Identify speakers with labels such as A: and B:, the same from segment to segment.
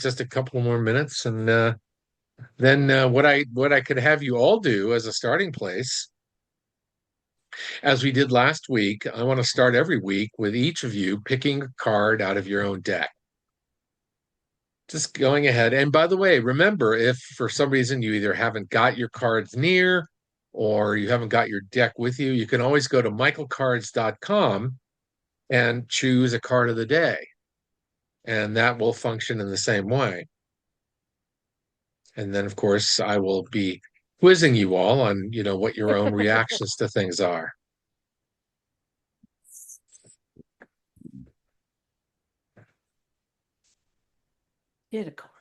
A: just a couple more minutes, and then what I could have you all do as a starting place, as we did last week. I want to start every week with each of you picking a card out of your own deck. Just going ahead. And by the way, remember, if for some reason you either haven't got your cards near or you haven't got your deck with you, you can always go to michaelcards.com and choose a card of the day. And that will function in the same way. And then, of course, I will be quizzing you all on, what your own reactions to things are.
B: Get a card.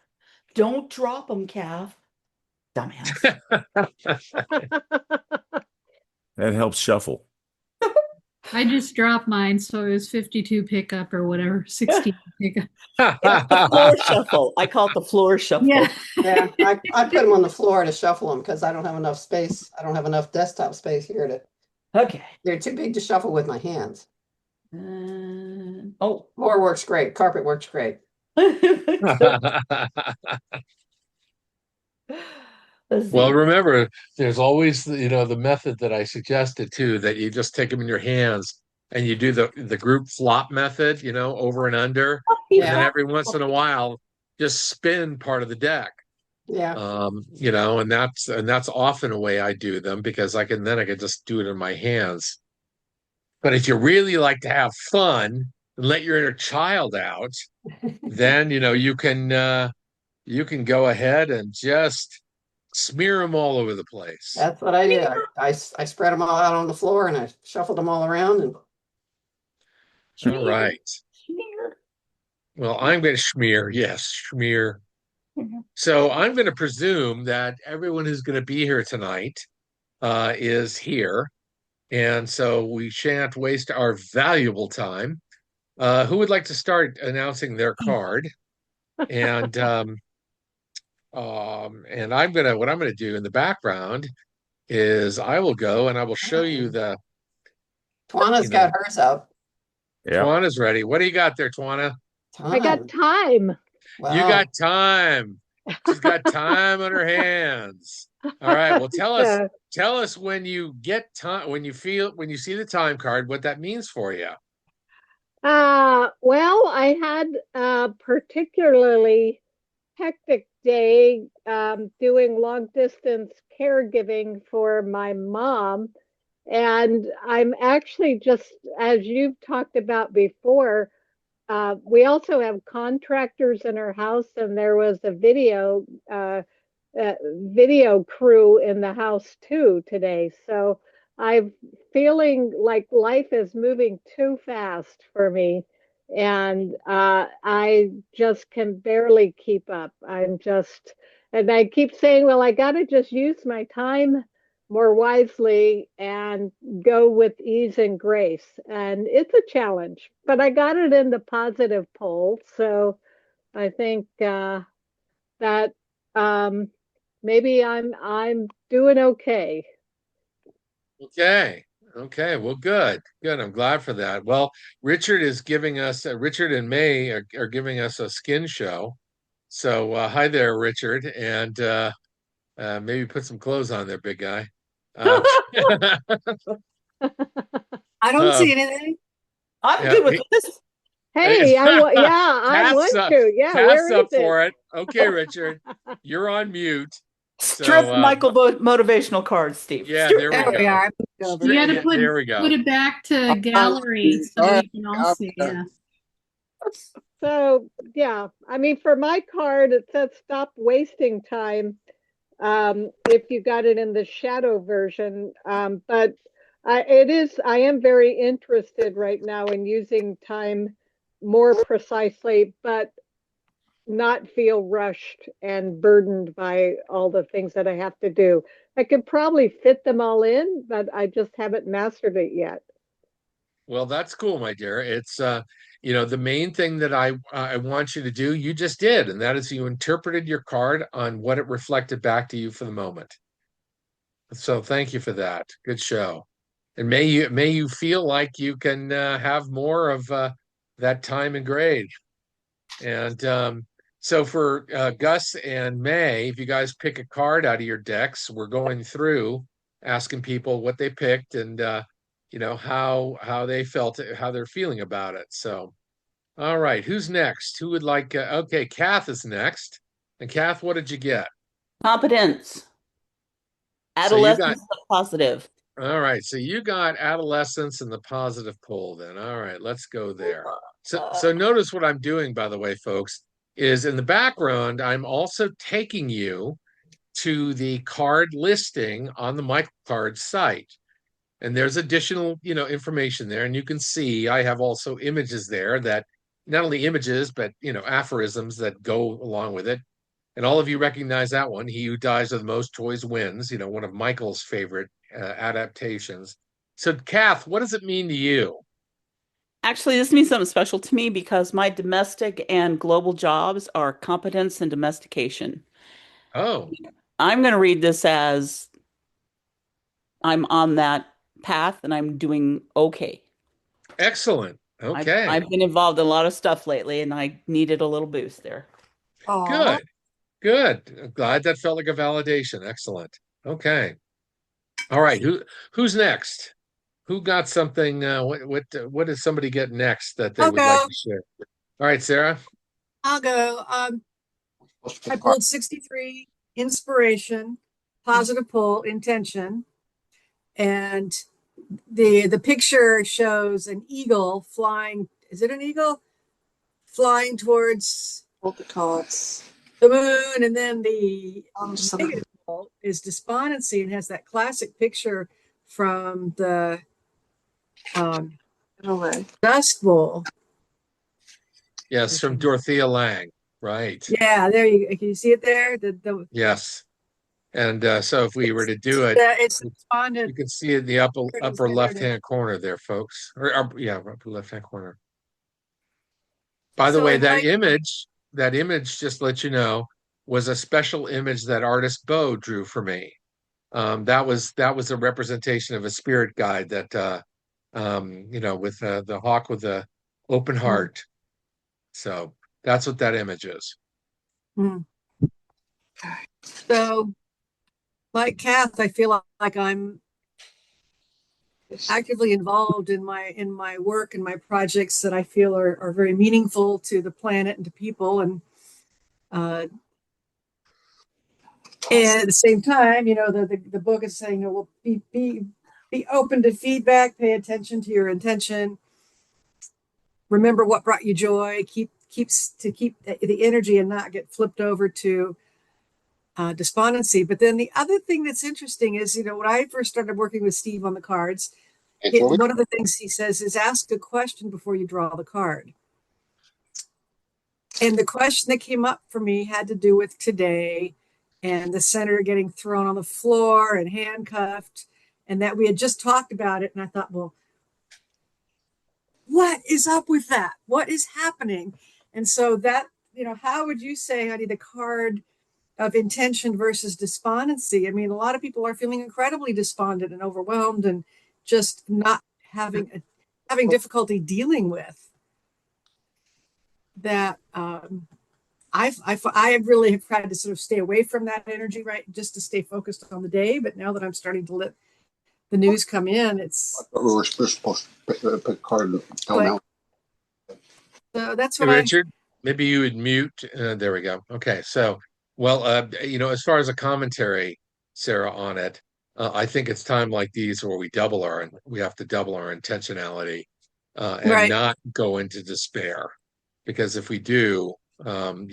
B: Don't drop them, Cav. Dumbass.
C: That helps shuffle.
D: I just dropped mine, so it was 52 pickup or whatever, 16 pickup.
B: Yeah, the floor shuffle. I call it the floor shuffle.
D: Yeah.
E: Yeah, I put them on the floor to shuffle them because I don't have enough space. I don't have enough desktop space here to.
B: Okay.
E: They're too big to shuffle with my hands.
B: Oh.
E: Floor works great. Carpet works great.
A: Well, remember, there's always the method that I suggested too, that you just take them in your hands and you do the group flop method, over and under, and then every once in a while just spin part of the deck.
E: Yeah.
A: And that's often a way I do them, because I can just do it in my hands. But if you really like to have fun and let your inner child out, then you can go ahead and just smear them all over the place.
E: That's what I did. I spread them all out on the floor and I shuffled them all around. And
A: all right. Well, I'm going to smear. Yes, smear. So I'm going to presume that everyone who's going to be here tonight is here. And so we shan't waste our valuable time. Who would like to start announcing their card? And what I'm gonna do in the background is I will go and I will show you
E: Tawana's got hers up.
C: Yeah.
A: Tawana's ready. What do you got there, Tawana?
F: I got time.
E: Wow.
A: You got time. She's got time on her hands. All right. Well, tell us when you get time, when you see the time card, what that means for you.
F: Well, I had a particularly hectic day doing long distance caregiving for my mom. And I'm actually just, as you've talked about before, we also have contractors in our house, and there was a video crew in the house too today. So I'm feeling like life is moving too fast for me, and I just can barely keep up. And I keep saying, well, I got to just use my time more wisely and go with ease and grace. And it's a challenge, but I got it in the positive pole. So I think that maybe I'm doing okay.
A: Okay. Well, good. I'm glad for that. Well, Richard and May are giving us a skin show. So hi there, Richard, and maybe put some clothes on there, big guy.
G: I don't see anything.
B: I'm good with this.
F: Hey, I want to. Yeah,
A: pass up for it. Okay, Richard, you're on mute.
B: Strip Michael motivational cards, Steve.
A: Yeah,
B: Strip.
A: there we go.
D: You got to put it back to gallery so we can all see. Yeah.
F: So yeah, I mean, for my card, it says stop wasting time. If you got it in the shadow version, but I am very interested right now in using time more precisely, but not feel rushed and burdened by all the things that I have to do. I could probably fit them all in, but I just haven't mastered it yet.
A: Well, that's cool, my dear. It's the main thing that I want you to do, you just did, and that is you interpreted your card on what it reflected back to you for the moment. So thank you for that. Good show. And may you feel like you can have more of that time and grade. And So for Gus and May, if you guys pick a card out of your decks, we're going through asking people what they picked and how they felt, how they're feeling about it. So, all right, who's next? Who would like? Okay, Kath is next. And Kath, what did you get?
B: Competence.
A: So you got
B: Adolescence of positive.
A: all right. So you got adolescence and the positive pole. Then all right, let's go there. So notice what I'm doing, by the way, folks, is in the background, I'm also taking you to the card listing on the Michael Card site. And there's additional, information there. And you can see I have also images there that not only images, but aphorisms that go along with it. And all of you recognize that one. He who dies with the most toys wins, one of Michael's favorite adaptations. So, Kath, what does it mean to you?
B: Actually, this means something special to me because my domestic and global jobs are competence and domestication.
A: Oh,
B: I'm going to read this as I'm on that path and I'm doing okay.
A: excellent. Okay,
B: I've been involved in a lot of stuff lately and I needed a little boost there.
G: Aw.
A: good, good. I'm glad that felt like a validation. Excellent. Okay. All right. Who's next? Who got something? What does somebody get next that they
G: I'll
A: would like
G: go.
A: to share? All right, Sarah.
G: I'll go. I pulled 63, inspiration, positive pull, intention, and the picture shows an eagle flying. Is it an eagle flying towards
E: Hold the cards.
G: the moon? And then the
E: Just
G: negative pull is despondency and has that classic picture from the
E: away.
G: Dust Bowl.
A: Yes, from Dorothea Lange. Right.
G: Yeah, there you can you see it there?
A: Yes. And so if we were to do it,
G: It's
A: you
G: responded.
A: can see it in the upper
G: There it is,
A: upper
G: there it is.
A: left-hand corner there, folks. Yeah, upper left-hand corner. By the
G: So
A: way,
G: in my
A: that image, just to let you know, was a special image that artist Bo drew for me. That was a representation of a spirit guide that with the hawk with the open heart. So that's what that image is.
G: So like Kath, I feel like I'm actively involved in my work and my projects that I feel are very meaningful to the planet and to people. And at the same time, the book is saying, well, be open to feedback, pay attention to your intention, remember what brought you joy, keep the energy and not get flipped over to despondency. But then the other thing that's interesting is, when I first started working with Steve on the cards, one of the things he says is ask a question before you draw the card. And the question that came up for me had to do with today and the senator getting thrown on the floor and handcuffed, and that we had just talked about it. And I thought, well, what is up with that? What is happening? And so that, how would you say, honey, the card of intention versus despondency? I mean, a lot of people are feeling incredibly despondent and overwhelmed and just not having difficulty dealing with that. I really have tried to sort of stay away from that energy, right? Just to stay focused on the day. But now that I'm starting to let the news come in, it's.
H: We were supposed to pick a card.
G: So that's
A: Hey,
G: what
A: Richard, maybe you would mute. There we go. Okay. So, well, as far as a commentary, Sarah, on it, I think it's time like these where we have to double our intentionality and
G: Right.
A: not go into despair. Because if we do, that's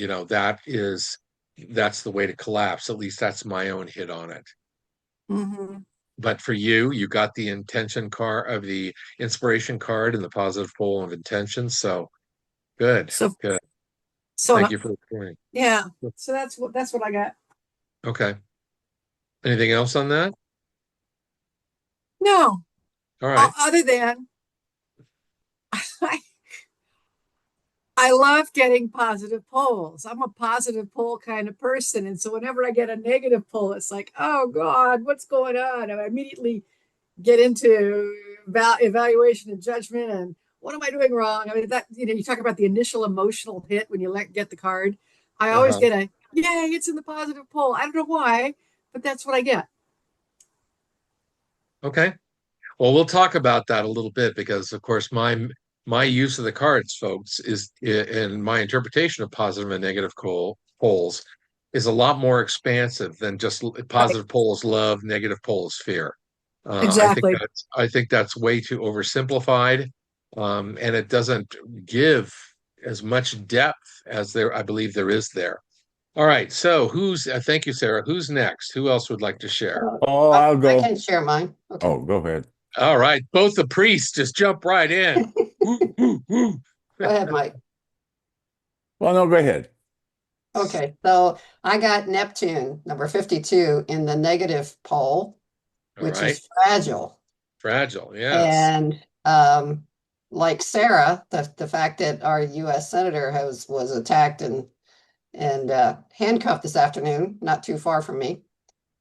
A: the way to collapse. At least that's my own hit on it.
G: Mm-hmm.
A: But for you got the intention card of the inspiration card and the positive pole of intention. So good. Good.
G: So
A: Thank you for reporting.
G: yeah. So that's what I got.
A: Okay. Anything else on that?
G: No.
A: All right.
G: Other than I love getting positive polls. I'm a positive poll kind of person. And so whenever I get a negative poll, it's like, oh God, what's going on? And I immediately get into evaluation and judgment and what am I doing wrong? I mean, that, you talk about the initial emotional hit when you get the card. I always get a yay, it's in the positive pole. I don't know why, but that's what I get.
A: Okay. Well, we'll talk about that a little bit because, of course, my use of the cards, folks, is and my interpretation of positive and negative poles is a lot more expansive than just
G: Right.
A: positive pole is love, negative pole is fear.
G: Exactly.
A: I think that's way too oversimplified, and it doesn't give as much depth as I believe there is there. All right, so who's thank you, Sarah. Who's next? Who else would like to share?
C: Oh,
E: I,
C: I'll
E: I
C: go.
E: can share mine. Okay.
C: Oh, go ahead.
A: All right, both the priests just jump right in. Woo, woo, woo.
E: Go ahead, Mike.
C: Well, no, go ahead.
E: Okay, so I got Neptune, number 52, in the negative pole,
A: All
E: which
A: right,
E: is fragile.
A: fragile. Yes.
E: And like Sarah, the fact that our U.S. senator was attacked and handcuffed this afternoon, not too far from me,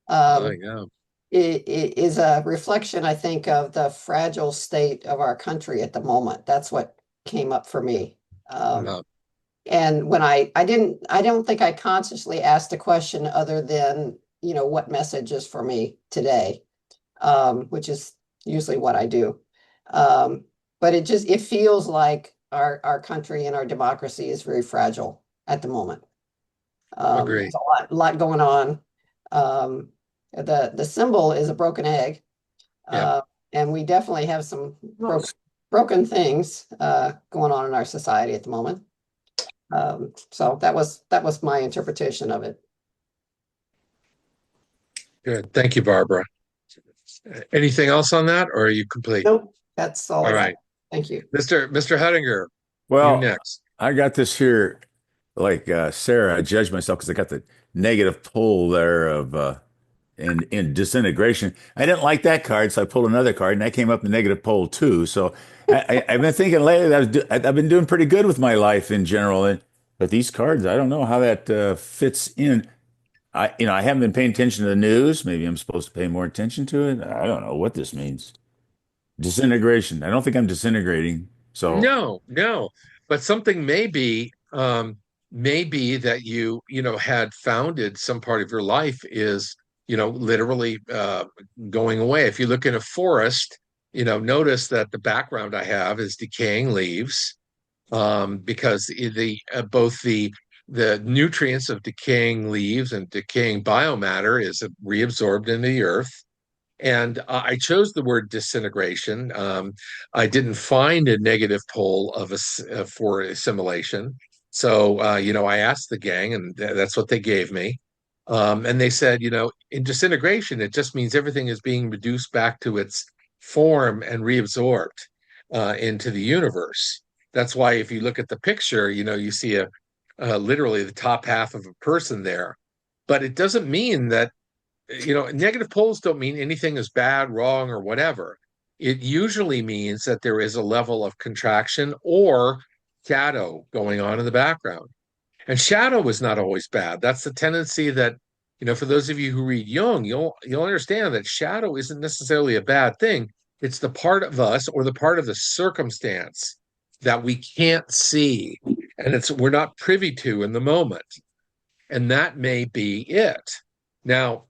A: Oh,
E: um,
A: yeah.
E: it is a reflection, I think, of the fragile state of our country at the moment. That's what came up for me.
A: Uh,
E: And when I don't think I consciously asked a question other than, what message is for me today, which is usually what I do. Um, but it feels like our country and our democracy is very fragile at the moment.
A: agree.
E: There's a lot going on. Um, the symbol is a broken egg,
A: Yeah,
E: and we definitely have some broken things going on in our society at the moment. So that was my interpretation of it.
A: good. Thank you, Barbara. Anything else on that, or are you complete?
E: Nope, that's all I
A: All
E: got.
A: right,
E: Thank you.
A: Mr. Huttinger, you
C: Well,
A: next.
C: I got this here, like Sarah. I judged myself because I got the negative pole there of in disintegration. I didn't like that card, so I pulled another card, and that came up the negative pole too. So I've been thinking lately that I've been doing pretty good with my life in general, but these cards, I don't know how that fits in. I haven't been paying attention to the news. Maybe I'm supposed to pay more attention to it. I don't know what this means. Disintegration. I don't think I'm disintegrating. So
A: No, no, but something maybe that had founded some part of your life is literally going away. If you look in a forest, notice that the background I have is decaying leaves, because both the nutrients of decaying leaves and decaying biomatter is reabsorbed into the earth. And I chose the word disintegration. I didn't find a negative pole for assimilation. So, I asked the gang, and that's what they gave me. And they said, in disintegration, it just means everything is being reduced back to its form and reabsorbed into the universe. That's why if you look at the picture, you see literally the top half of a person there. But it doesn't mean that negative poles don't mean anything is bad, wrong, or whatever. It usually means that there is a level of contraction or shadow going on in the background. And shadow is not always bad. That's the tendency that, for those of you who read Jung, you'll understand that shadow isn't necessarily a bad thing. It's the part of us or the part of the circumstance that we can't see and we're not privy to in the moment. And that may be it. Now,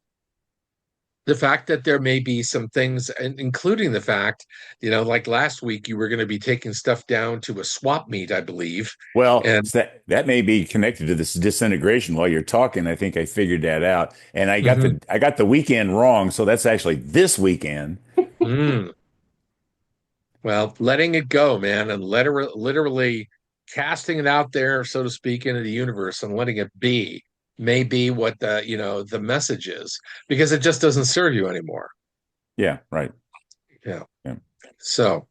A: the fact that there may be some things, including the fact, like last week, you were going to be taking stuff down to a swap meet, I believe.
C: well,
A: And
C: that may be connected to this disintegration. While you're talking, I think I figured that out, and
A: Mhm.
C: I got the weekend wrong. So that's actually this weekend.
A: Mm. Well, letting it go, man, and literally casting it out there, so to speak, into the universe and letting it be may be what the message is, because it just doesn't serve you anymore.
C: Yeah, right.
A: Yeah.
C: Yeah.
A: So,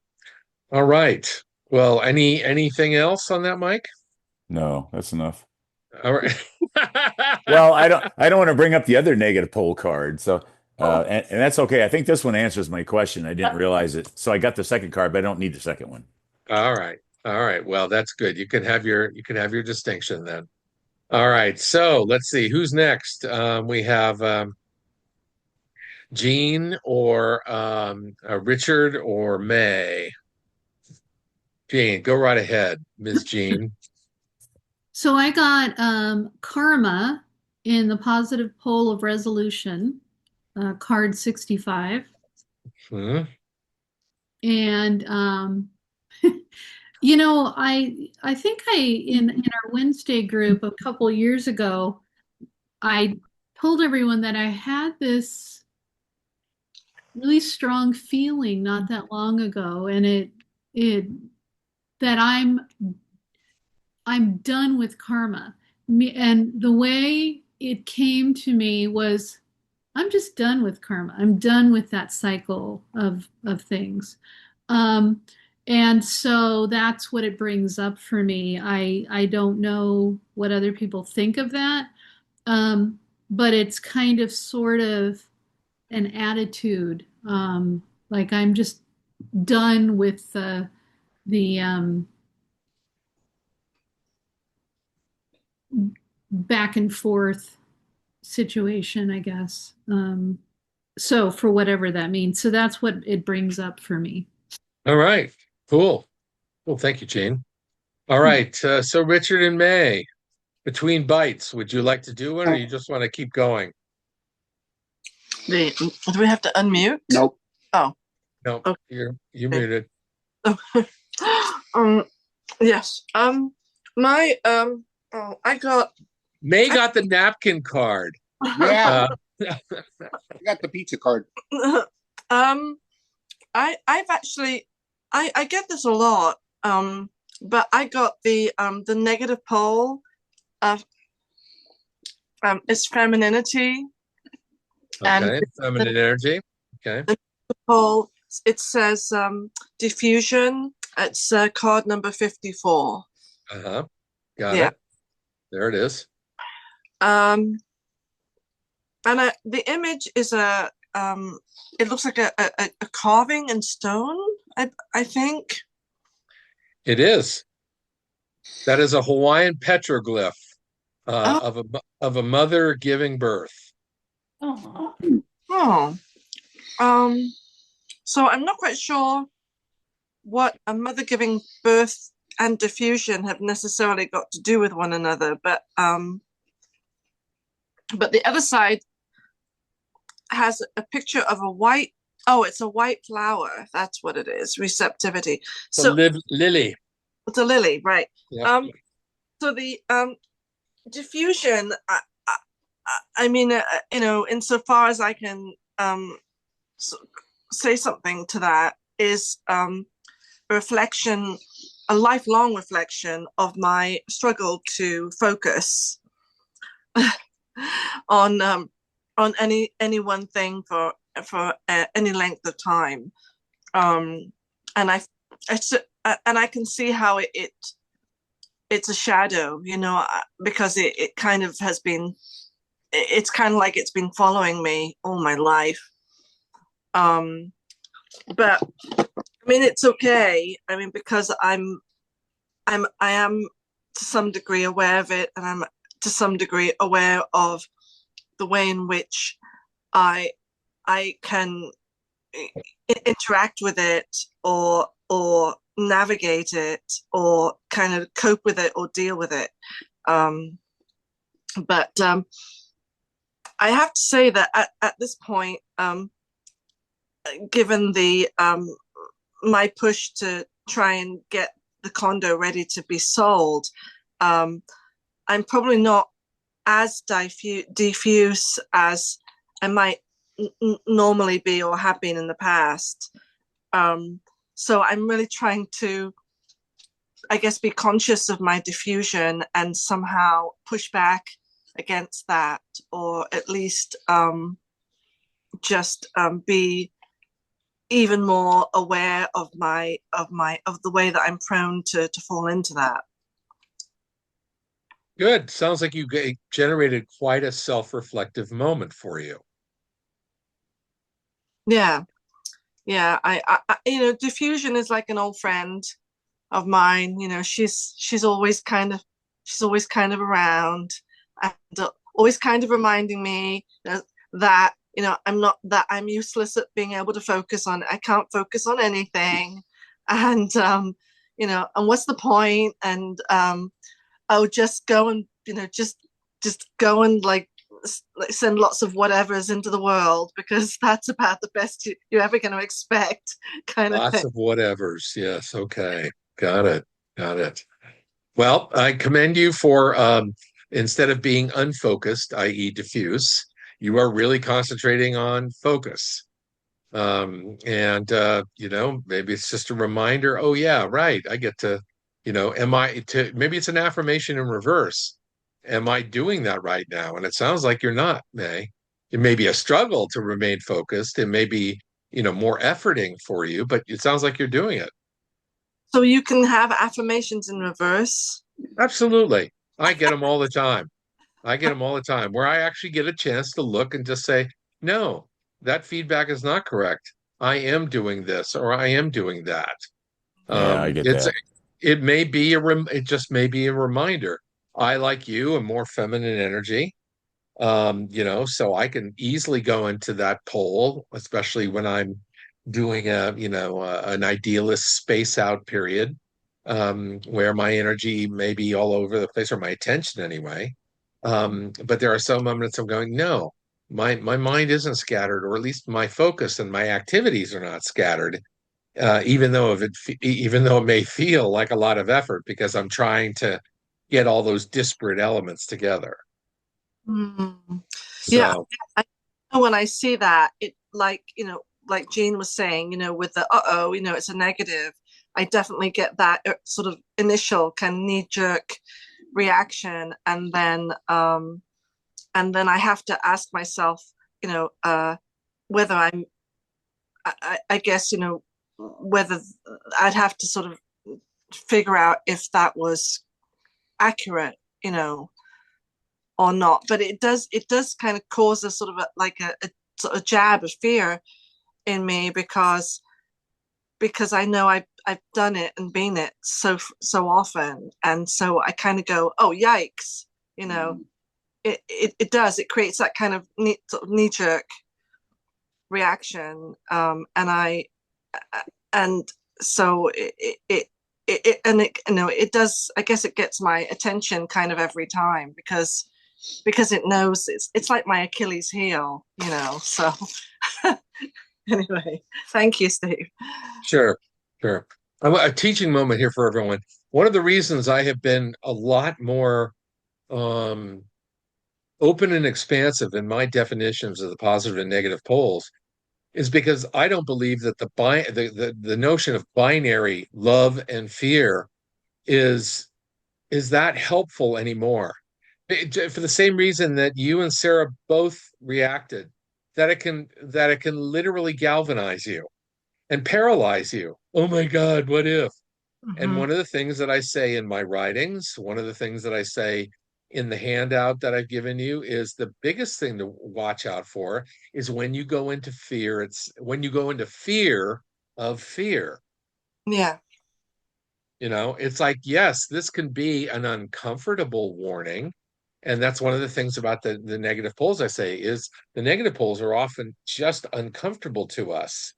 A: all right. Well, anything else on that, Mike?
C: No, that's enough.
A: All right.
C: Well, I don't want to bring up the other negative pole card. So, and that's okay. I think this one answers my question. I didn't realize it. So I got the second card, but I don't need the second one.
A: All right. All right. Well, that's good. You can have your distinction then. All right. So let's see who's next. We have Jean or Richard or May. Jean, go right ahead, Ms. Jean.
D: So I got karma in the positive pole of resolution, card 65.
A: Hmm.
D: And I think in our Wednesday group a couple years ago, I told everyone that I had this really strong feeling not that long ago, and it that I'm done with karma. And the way it came to me was I'm just done with karma. I'm done with that cycle of things. Um, and so that's what it brings up for me. I don't know what other people think of that. But it's kind of sort of an attitude. Like I'm just done with the back and forth situation, I guess. So for whatever that means. So that's what it brings up for me.
A: All right. Cool. Well, thank you, Jane. All right. So Richard and May, between bites, would you like to do one or you just want to keep going?
I: Do we have to unmute?
H: Nope.
I: Oh,
A: No,
I: okay.
A: you're muted.
I: um, yes. My oh, I got
A: May got the napkin card.
H: Yeah,
A: Uh,
H: I got the pizza card.
I: um, I've actually I get this a lot. But I got the negative pole of it's femininity, and
A: okay. Feminine energy. Okay.
I: the pole it says diffusion. It's card number 54.
A: Uh-huh. Got
I: Yeah.
A: it. There it is.
I: And the image is it looks like a carving in stone, I think.
A: It is. That is a Hawaiian petroglyph
I: Oh,
A: of a mother giving birth.
B: Oh,
I: oh. Um, so I'm not quite sure what a mother giving birth and diffusion have necessarily got to do with one another, but the other side has a picture of a white, oh, it's a white flower. That's what it is, receptivity.
A: The
I: So
A: lily.
I: it's a lily, right?
A: Yep.
I: So the diffusion, I mean, insofar as I can say something to that, is a reflection, a lifelong reflection of my struggle to focus on any one thing for any length of time, and I can see how it's a shadow, because it kind of has been, it's kind of like it's been following me all my life. But I mean, it's okay. I mean, because I am to some degree aware of it, and I'm to some degree aware of the way in which I can interact with it, or navigate it, or kind of cope with it, or deal with it. But I have to say that at this point, given the my push to try and get the condo ready to be sold, I'm probably not as diffuse as I might normally be or have been in the past. So I'm really trying to, I guess, be conscious of my diffusion and somehow push back against that, or at least just be even more aware of the way that I'm prone to fall into that.
A: Good. Sounds like you generated quite a self-reflective moment for you.
I: Yeah, yeah. Diffusion is like an old friend of mine. She's always kind of around, and always kind of reminding me that I'm useless at being able to focus on. I can't focus on anything, and and what's the point? And oh, just go and, just go and like send lots of whatevers into the world because that's about the best you're ever going to expect, kind of
A: Lots
I: thing.
A: of whatevers. Yes. Okay. Got it. Got it. Well, I commend you for instead of being unfocused, i.e., diffuse, you are really concentrating on focus. And maybe it's just a reminder, oh yeah, right. I get to, am I to maybe it's an affirmation in reverse. Am I doing that right now? And it sounds like you're not, May. It may be a struggle to remain focused. It may be, more efforting for you, but it sounds like you're doing it.
I: So you can have affirmations in reverse.
A: Absolutely. I get them all the time. I get them all the time where I actually get a chance to look and just say, no, that feedback is not correct. I am doing this or I am doing that.
C: Yeah, I get
A: It's
C: that.
A: it may be it just may be a reminder. I, like you, am more feminine energy. So I can easily go into that pole, especially when I'm doing an idealist space out period, where my energy may be all over the place, or my attention anyway. But there are some moments I'm going, no, my mind isn't scattered, or at least my focus and my activities are not scattered, even though it may feel like a lot of effort because I'm trying to get all those disparate elements together.
I: Mm. Yeah,
A: So
I: I know when I see that, it like Jean was saying, with the uh-oh, it's a negative. I definitely get that sort of initial kind of knee-jerk reaction, and then I have to ask myself, whether I guess, whether I'd have to sort of figure out if that was accurate, or not. But it does kind of cause a sort of a sort of jab of fear in me because I know I've done it and been it so often, and so I kind of go, oh yikes, you know. It does. It creates that kind of knee jerk reaction, and so it does. I guess it gets my attention kind of every time because it knows it's like my Achilles heel, So anyway, thank you, Steve.
A: sure, sure. A teaching moment here for everyone. One of the reasons I have been a lot more um, open and expansive in my definitions of the positive and negative poles is because I don't believe that the notion of binary love and fear is is that helpful anymore. For the same reason that you and Sarah both reacted, that it can literally galvanize you and paralyze you. Oh my God, what if? And
I: Mm-hmm.
A: one of the things that I say in my writings, one of the things that I say in the handout that I've given you is the biggest thing to watch out for is when you go into fear. It's when you go into fear of fear.
I: Yeah.
A: It's like, yes, this can be an uncomfortable warning. And that's one of the things about the negative poles I say is the negative poles are often just uncomfortable to us.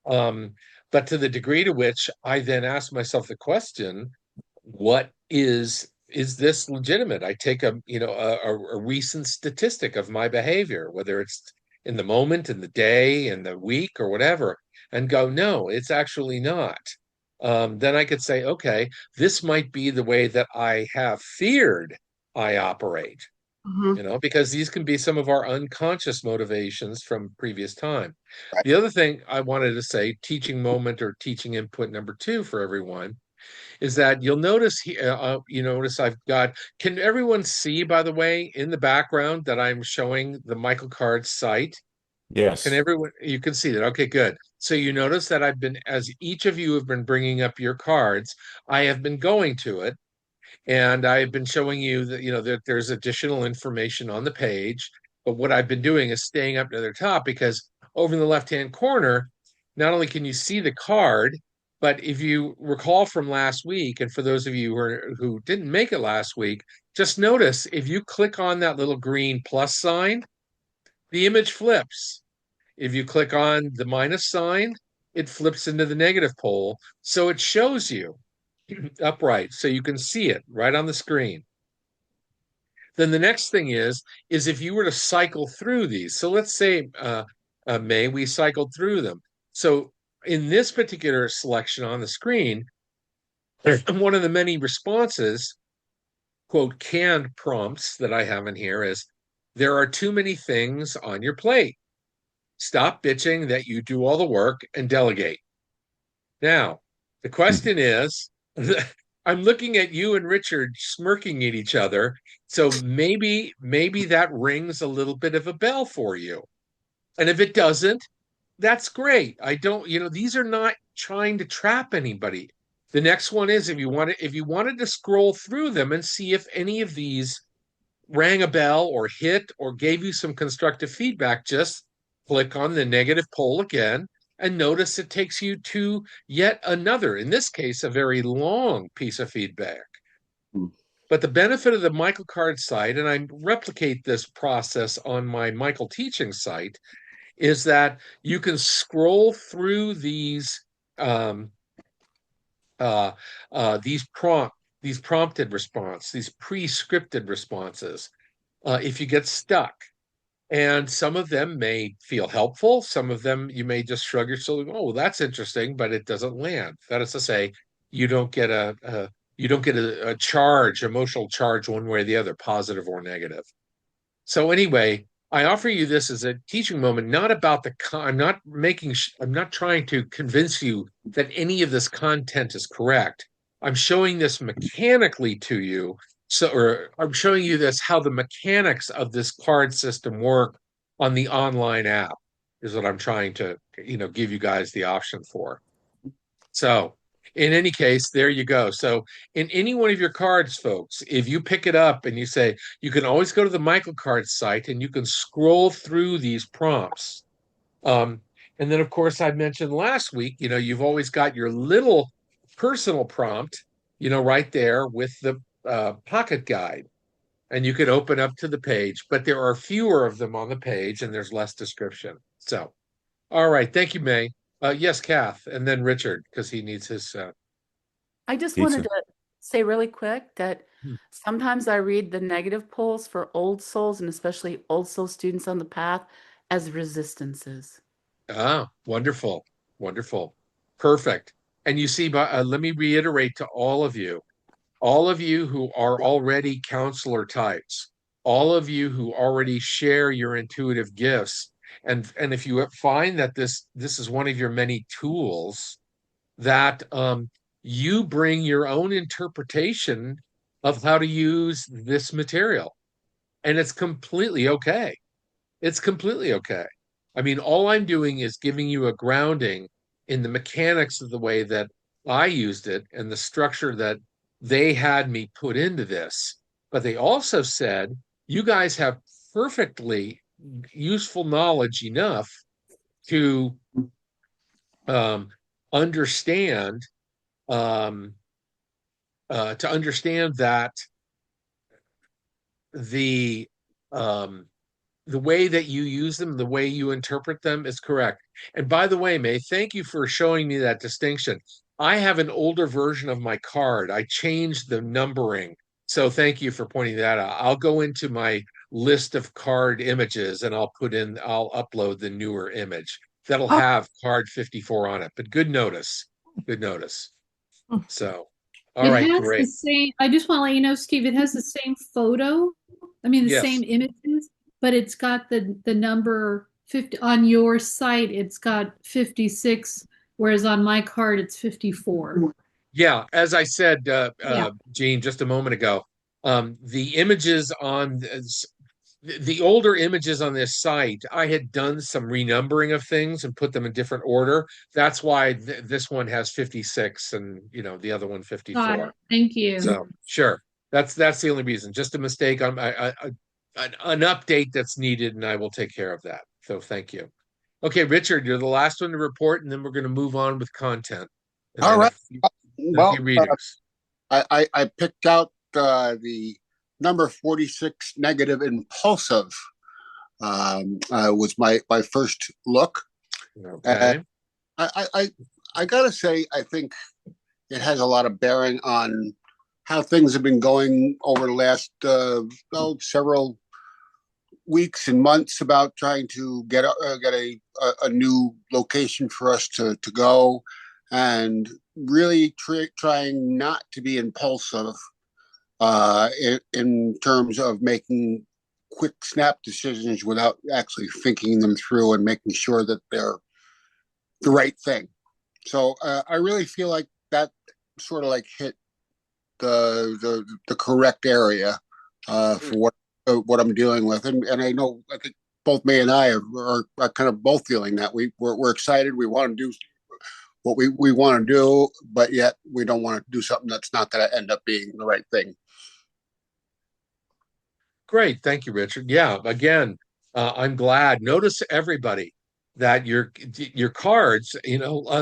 A: Um, but to the degree to which I then ask myself the question, what is this legitimate? I take a recent statistic of my behavior, whether it's in the moment, in the day, in the week, or whatever, and go, no, it's actually not. Then I could say, okay, this might be the way that I have feared I operate,
I: Mm-hmm.
A: because these can be some of our unconscious motivations from previous time.
H: Right.
A: The other thing I wanted to say, teaching moment or teaching input number two for everyone, is that you'll notice I've got, can everyone see, by the way, in the background that I'm showing the Michael Card site? Can
C: Yes.
A: everyone, you can see that? Okay, good. So you notice that I've been, as each of you have been bringing up your cards, I have been going to it and I've been showing you that, that there's additional information on the page. But what I've been doing is staying up to the top because over in the left-hand corner, not only can you see the card, but if you recall from last week, and for those of you who didn't make it last week, just notice if you click on that little green plus sign, the image flips. If you click on the minus sign, it flips into the negative pole. So it shows you upright so you can see it right on the screen. Then the next thing is if you were to cycle through these. So let's say, May, we cycled through them. So in this particular selection on the screen, one of the many responses, quote, canned prompts that I have in here is, there are too many things on your plate. Stop bitching that you do all the work and delegate. Now, the question is, I'm looking at you and Richard smirking at each other. So maybe that rings a little bit of a bell for you. And if it doesn't, that's great. I don't, these are not trying to trap anybody. The next one is, if you wanted to scroll through them and see if any of these rang a bell or hit or gave you some constructive feedback, just click on the negative poll again and notice it takes you to yet another, in this case, a very long piece of feedback. But the benefit of the Michael Card site, and I replicate this process on my Michael teaching site, is that you can scroll through these prompted response, these pre-scripted responses, if you get stuck. And some of them may feel helpful. Some of them you may just shrug your shoulders. Oh, well, that's interesting, but it doesn't land. That is to say, you don't get a charge, emotional charge, one way or the other, positive or negative. So anyway, I offer you this as a teaching moment, not about I'm not trying to convince you that any of this content is correct. I'm showing this mechanically to you. Or I'm showing you how the mechanics of this card system work on the online app is what I'm trying to, give you guys the option for. So in any case, there you go. So in any one of your cards, folks, if you pick it up and you say, you can always go to the Michael Card site and you can scroll through these prompts. And then, of course, I mentioned last week, you've always got your little personal prompt, right there with the pocket guide. And you could open up to the page, but there are fewer of them on the page and there's less description. So, all right. Thank you, May. Yes, Kath, and then Richard, because he needs his
B: I just wanted
C: pizza.
B: to say really quick that sometimes I read the negative polls for old souls and especially old soul students on the path as resistances.
A: Wonderful. Wonderful. Perfect. And you see, let me reiterate to all of you who are already counselor types, all of you who already share your intuitive gifts, and if you find that this is one of your many tools, that you bring your own interpretation of how to use this material, and it's completely okay. It's completely okay. I mean, all I'm doing is giving you a grounding in the mechanics of the way that I used it and the structure that they had me put into this. But they also said, you guys have perfectly useful knowledge enough to understand um, that the the way that you use them, the way you interpret them is correct. And by the way, May, thank you for showing me that distinction. I have an older version of my card. I changed the numbering. So thank you for pointing that out. I'll go into my list of card images and I'll upload the newer image. That'll have card 54 on it. But good notice. Good notice. So, all right,
D: has the
A: great.
D: same, I just want to let you know, Steve, it has the same photo. I mean, the
A: Yes.
D: same images, but it's got the number 50 on your site. It's got 56, whereas on my card, it's 54.
A: Yeah, as I said,
D: Yeah.
A: Gene, just a moment ago, the images on the older images on this site, I had done some renumbering of things and put them in different order. That's why this one has 56 and the other one 54.
D: Thank you.
A: So sure, that's the only reason. Just a mistake on an update that's needed, and I will take care of that. So thank you. Okay, Richard, you're the last one to report, and then we're going to move on with content. And
H: All
A: then
H: right.
A: a
H: Well,
A: few readings.
H: I picked out the number 46, negative impulsive, was my first look.
A: Okay.
H: I gotta say, I think it has a lot of bearing on how things have been going over the last several weeks and months about trying to get a new location for us to go, and really trying not to be impulsive in terms of making quick snap decisions without actually thinking them through and making sure that they're the right thing. So I really feel like that sort of like hit the correct area for what I'm dealing with, and I know I think both May and I are kind of both feeling that we're excited. We want to do what we want to do, but yet we don't want to do something that's not going to end up being the right thing.
A: Great. Thank you, Richard. Yeah, again, I'm glad. Notice everybody that your cards,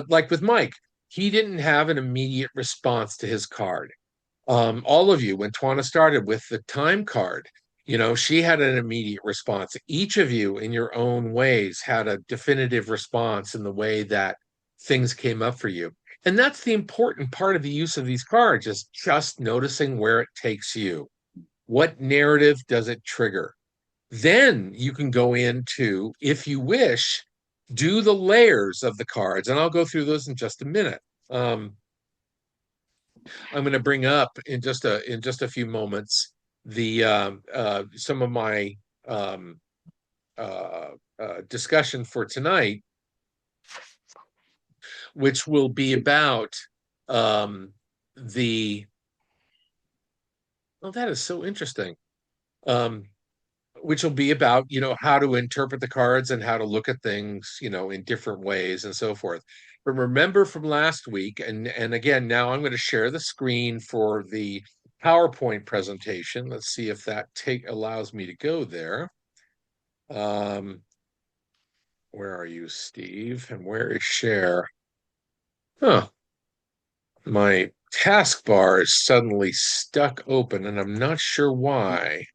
A: like with Mike, he didn't have an immediate response to his card. All of you, when Twana started with the time card, she had an immediate response. Each of you, in your own ways, had a definitive response in the way that things came up for you. And that's the important part of the use of these cards, is just noticing where it takes you. What narrative does it trigger? Then you can go into, if you wish, do the layers of the cards, and I'll go through those in just a minute. I'm going to bring up in just a few moments the some of my um, discussion for tonight, which will be about the. Oh, that is so interesting. Um, which will be about how to interpret the cards and how to look at things in different ways and so forth. But remember from last week, and again, now I'm going to share the screen for the PowerPoint presentation. Let's see if that allows me to go there. Where are you, Steve? And where is share? Huh. My taskbar is suddenly stuck open and I'm not sure why.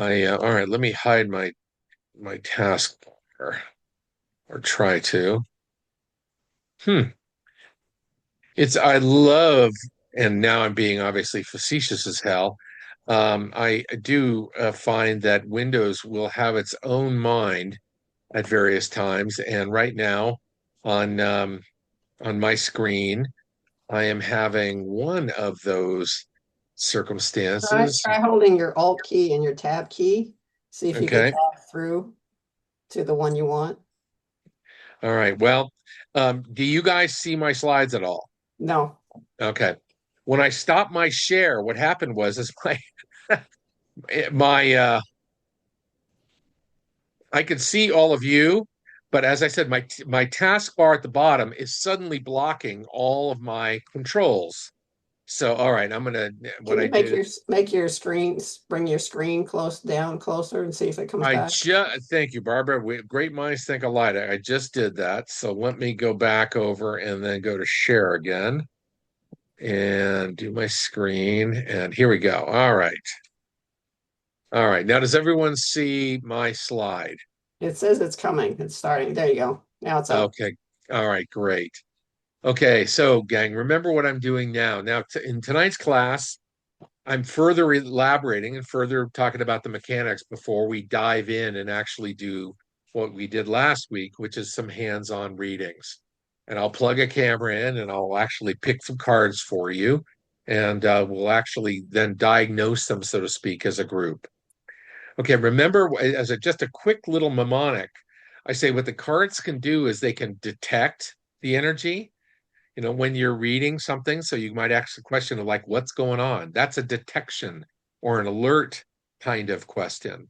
A: All right, let me hide my taskbar, or try to. I love, and now I'm being obviously facetious as hell. I do find that Windows will have its own mind at various times, and right now on my screen, I am having one of those circumstances.
E: Try holding your Alt key and your Tab key. See if you can
A: Okay.
E: tap through to the one you want.
A: All right. Well, do you guys see my slides at all?
E: No.
A: Okay. When I stopped my share, what happened was is my I could see all of you, but as I said, my taskbar at the bottom is suddenly blocking all of my controls. So, all right, I'm gonna what
E: Can
A: I
E: you
A: did.
E: make your screen, bring your screen closer and see if it comes
A: I
E: back?
A: just Thank you, Barbara. Great minds think alike. I just did that. So let me go back over and then go to share again and do my screen. And here we go. All right. All right. Now, does everyone see my slide?
E: It says it's coming. It's starting. There you go. Now it's up.
A: Okay. All right. Great. Okay. So, gang, remember what I'm doing now. Now, in tonight's class, I'm further elaborating and further talking about the mechanics before we dive in and actually do what we did last week, which is some hands-on readings. And I'll plug a camera in and I'll actually pick some cards for you. And we'll actually then diagnose them, so to speak, as a group. Okay, remember, as just a quick little mnemonic, I say what the cards can do is they can detect the energy, when you're reading something. So you might ask a question of like, what's going on? That's a detection or an alert kind of question.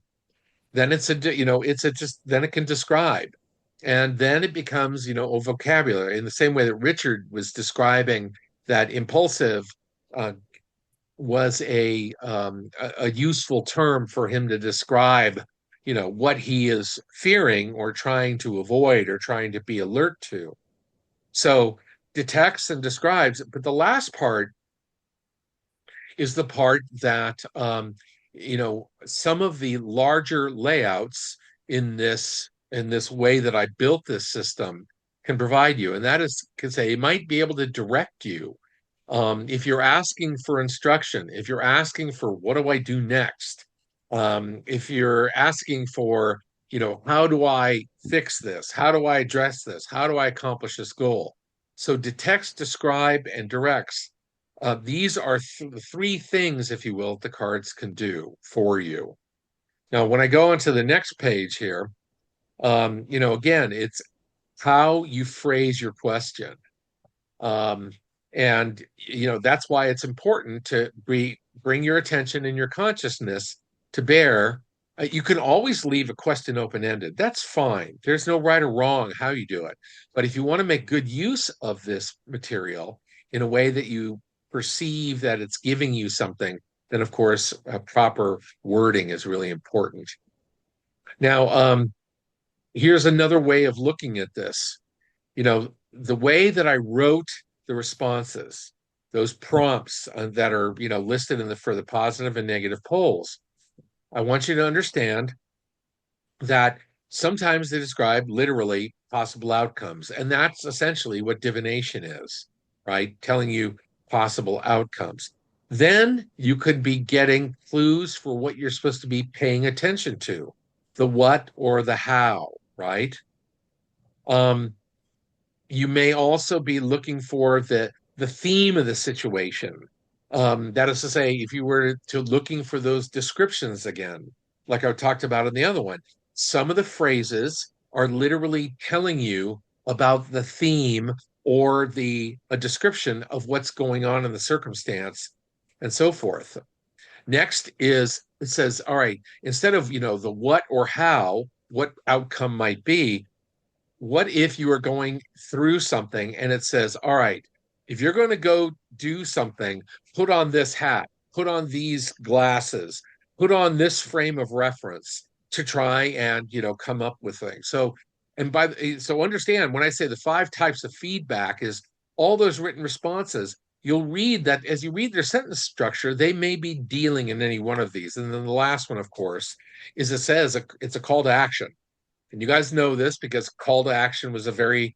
A: Then then it can describe. And then it becomes, a vocabulary in the same way that Richard was describing that impulsive uh, was a useful term for him to describe, what he is fearing or trying to avoid or trying to be alert to. So detects and describes, but the last part is the part that some of the larger layouts in this way that I built this system can provide you, and that is to say, it might be able to direct you. If you're asking for instruction, if you're asking for what do I do next, if you're asking for, how do I fix this? How do I address this? How do I accomplish this goal? So detects, describe, and directs. These are three things, if you will, the cards can do for you. Now, when I go onto the next page here, again, it's how you phrase your question. Um, and that's why it's important to bring your attention and your consciousness to bear. You can always leave a question open-ended. That's fine. There's no right or wrong how you do it. But if you want to make good use of this material in a way that you perceive that it's giving you something, then of course, proper wording is really important. Now, here's another way of looking at this. The way that I wrote the responses, those prompts that are, listed for the positive and negative poles, I want you to understand that sometimes they describe literally possible outcomes. And that's essentially what divination is, right? Telling you possible outcomes. Then you could be getting clues for what you're supposed to be paying attention to, the what or the how, right? Um, you may also be looking for the theme of the situation. That is to say, if you were to looking for those descriptions again, like I talked about in the other one, some of the phrases are literally telling you about the theme or a description of what's going on in the circumstance and so forth. Next is it says, all right, instead of the what or how, what outcome might be, what if you are going through something and it says, all right, if you're going to go do something, put on this hat, put on these glasses, put on this frame of reference to try and, come up with things. So, so understand when I say the 5 types of feedback is all those written responses, you'll read that as you read their sentence structure, they may be dealing in any one of these. And then the last one, of course, is it says it's a call to action. And you guys know this because call to action was a very,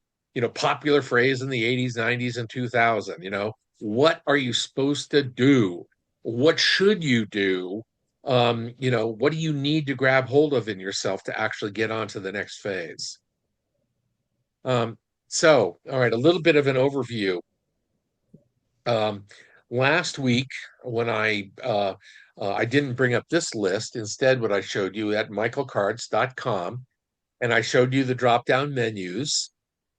A: popular phrase in the 80s, 90s, and 2000. What are you supposed to do? What should you do? What do you need to grab hold of in yourself to actually get on to the next phase? All right, a little bit of an overview. Last week, when I didn't bring up this list, instead, what I showed you at michaelcards.com, and I showed you the drop down menus.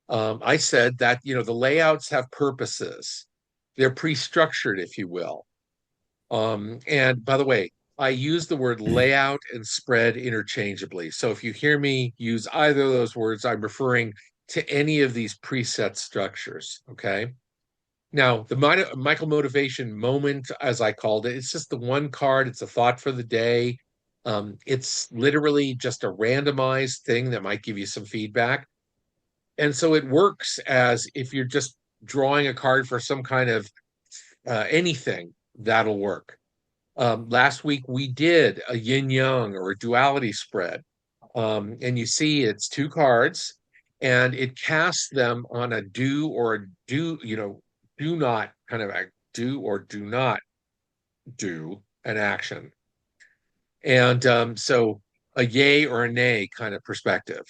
A: I said that the layouts have purposes. They're pre-structured, if you will. And by the way, I use the word layout and spread interchangeably. So if you hear me use either of those words, I'm referring to any of these preset structures. Okay. Now, the Michael Motivation Moment, as I called it, it's just the one card. It's a thought for the day. It's literally just a randomized thing that might give you some feedback. And so it works as if you're just drawing a card for some kind of anything, that'll work. Last week we did a yin yang or a duality spread. And you see it's 2 cards and it casts them on a do or a do not kind of a do or do not do an action. And so a yay or a nay kind of perspective.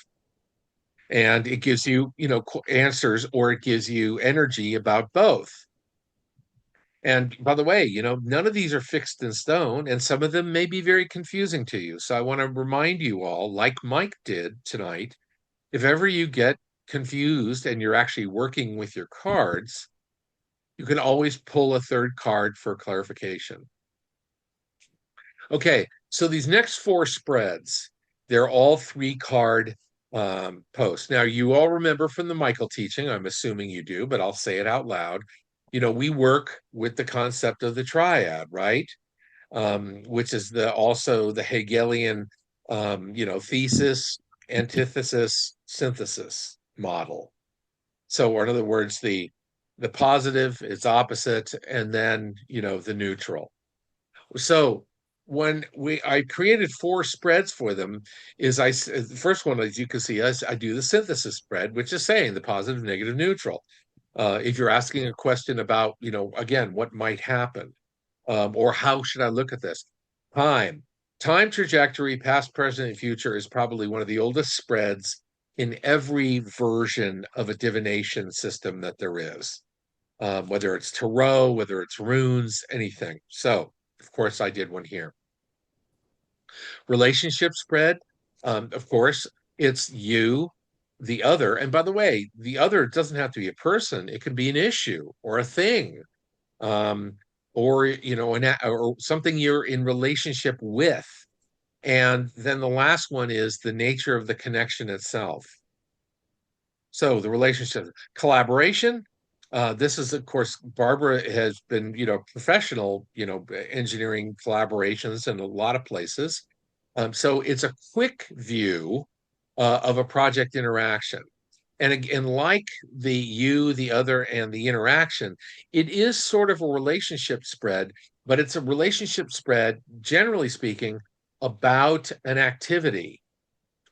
A: And it gives you, answers or it gives you energy about both. And by the way, none of these are fixed in stone, and some of them may be very confusing to you. So I want to remind you all, like Mike did tonight, if ever you get confused and you're actually working with your cards, you can always pull a third card for clarification. Okay, so these next 4 spreads, they're all 3-card posts. Now, you all remember from the Michael teaching, I'm assuming you do, but I'll say it out loud. We work with the concept of the triad, right? Which is also the Hegelian, thesis, antithesis, synthesis model. So, or in other words, the positive, its opposite, and then, the neutral. So when I created 4 spreads for them, the first one, as you can see, I do the synthesis spread, which is saying the positive, negative, neutral. If you're asking a question about, again, what might happen, or how should I look at this? Time, time trajectory, past, present, and future is probably one of the oldest spreads in every version of a divination system that there is, whether it's tarot, whether it's runes, anything. So, of course, I did one here. Relationship spread, of course, it's you, the other. And by the way, the other doesn't have to be a person, it could be an issue or a thing, um, or or something you're in relationship with. And then the last one is the nature of the connection itself. So the relationship, collaboration. This is, of course, Barbara has been, professional, engineering collaborations in a lot of places. So it's a quick view of a project interaction. And again, like the you, the other, and the interaction, it is sort of a relationship spread, but it's a relationship spread, generally speaking, about an activity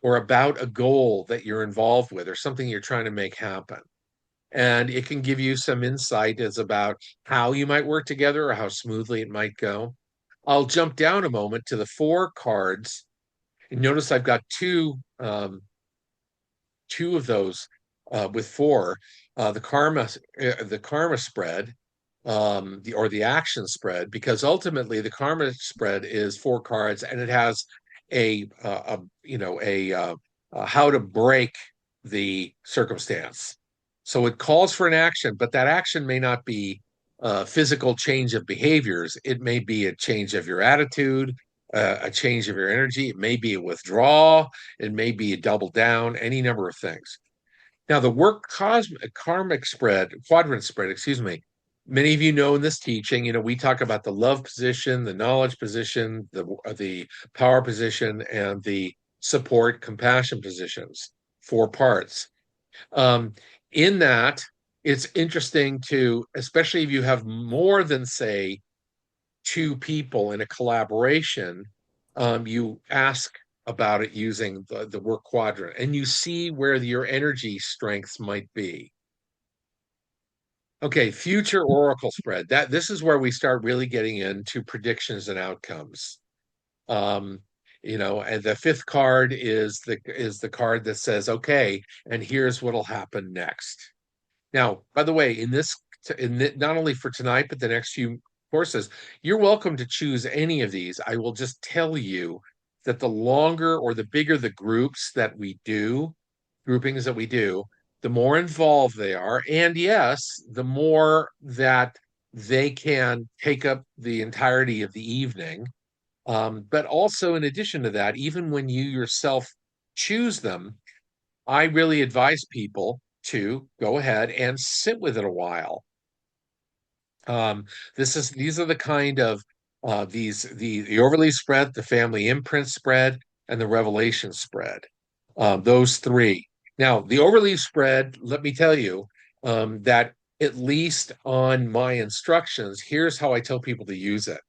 A: or about a goal that you're involved with or something you're trying to make happen. And it can give you some insight as about how you might work together or how smoothly it might go. I'll jump down a moment to the 4 cards. And notice I've got two of those with 4. The karma spread, the action spread, because ultimately the karma spread is 4 cards, and it has a how to break the circumstance. So it calls for an action, but that action may not be physical change of behaviors. It may be a change of your attitude, a change of your energy. It may be a withdrawal. It may be a double down, any number of things. Now, the karmic spread, quadrant spread, excuse me. Many of you know in this teaching, we talk about the love position, the knowledge position, the power position, and the support compassion positions, 4 parts. In that, it's interesting to, especially if you have more than, say, 2 people in a collaboration, you ask about it using the work quadrant, and you see where your energy strengths might be. Okay, future oracle spread. This is where we start really getting into predictions and outcomes. And the 5th card is the card that says, okay, and here's what'll happen next. Now, by the way, not only for tonight, but the next few courses, you're welcome to choose any of these. I will just tell you that the longer or the bigger the groupings that we do, the more involved they are. And yes, the more that they can take up the entirety of the evening. But also, in addition to that, even when you yourself choose them, I really advise people to go ahead and sit with it a while. These are the kind of the overly spread, the family imprint spread, and the revelation spread. Those 3. Now, the overly spread, let me tell you, that at least on my instructions, here's how I tell people to use it.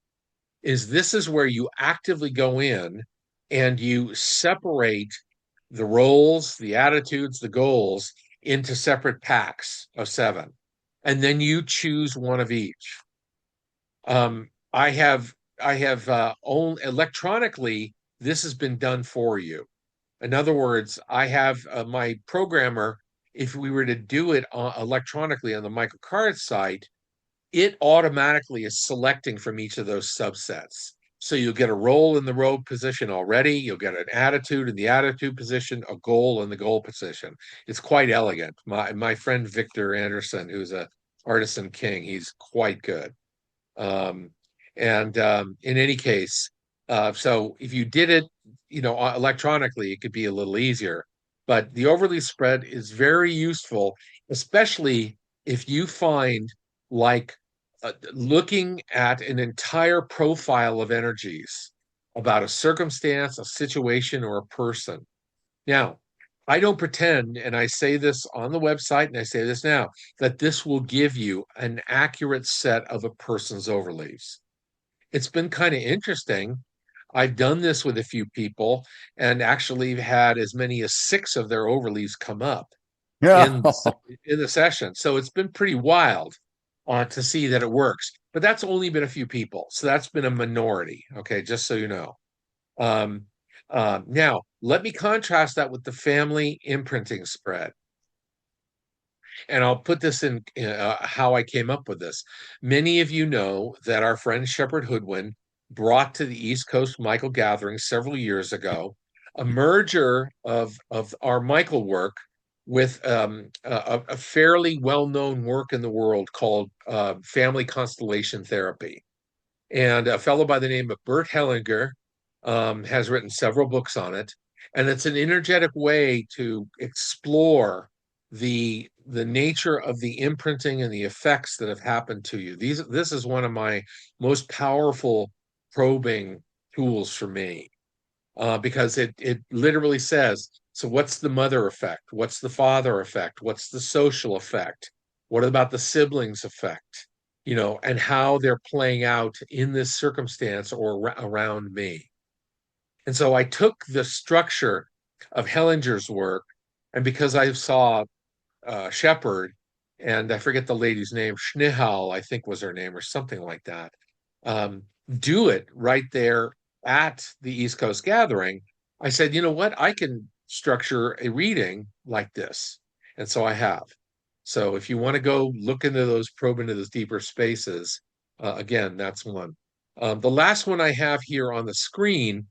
A: This is where you actively go in and you separate the roles, the attitudes, the goals into separate packs of 7. And then you choose one of each. I have only electronically, this has been done for you. In other words, I have my programmer, if we were to do it electronically on the Michael Card site, it automatically is selecting from each of those subsets. So you'll get a role in the role position already. You'll get an attitude in the attitude position, a goal in the goal position. It's quite elegant. My friend Victor Anderson, who's a artisan king, he's quite good. In any case, so if you did it, electronically, it could be a little easier. But the overly spread is very useful, especially if you find like looking at an entire profile of energies about a circumstance, a situation, or a person. Now, I don't pretend, and I say this on the website, and I say this now, that this will give you an accurate set of a person's overlays. It's been kind of interesting I've done this with a few people and actually had as many as 6 of their overleaves come up
C: Yeah.
A: in in the session. So it's been pretty wild to see that it works. But that's only been a few people. So that's been a minority. Okay, just so you know. Um, now, let me contrast that with the family imprinting spread. And I'll put this in how I came up with this. Many of you know that our friend Shepard Hoodwin brought to the East Coast Michael Gathering several years ago a merger of our Michael work with a fairly well-known work in the world called family constellation therapy. And a fellow by the name of Bert Hellinger has written several books on it. And it's an energetic way to explore the nature of the imprinting and the effects that have happened to you. This is one of my most powerful probing tools for me because it literally says, so what's the mother effect? What's the father effect? What's the social effect? What about the siblings effect? You know, and how they're playing out in this circumstance or around me. And so I took the structure of Hellinger's work, and because I saw Shepard, and I forget the lady's name, Schnihal, I think was her name, or something like that, um, do it right there at the East Coast Gathering. I said, you know what? I can structure a reading like this. And so I have. So if you want to go look into those, probe into those deeper spaces, again, that's one. The last one I have here on the screen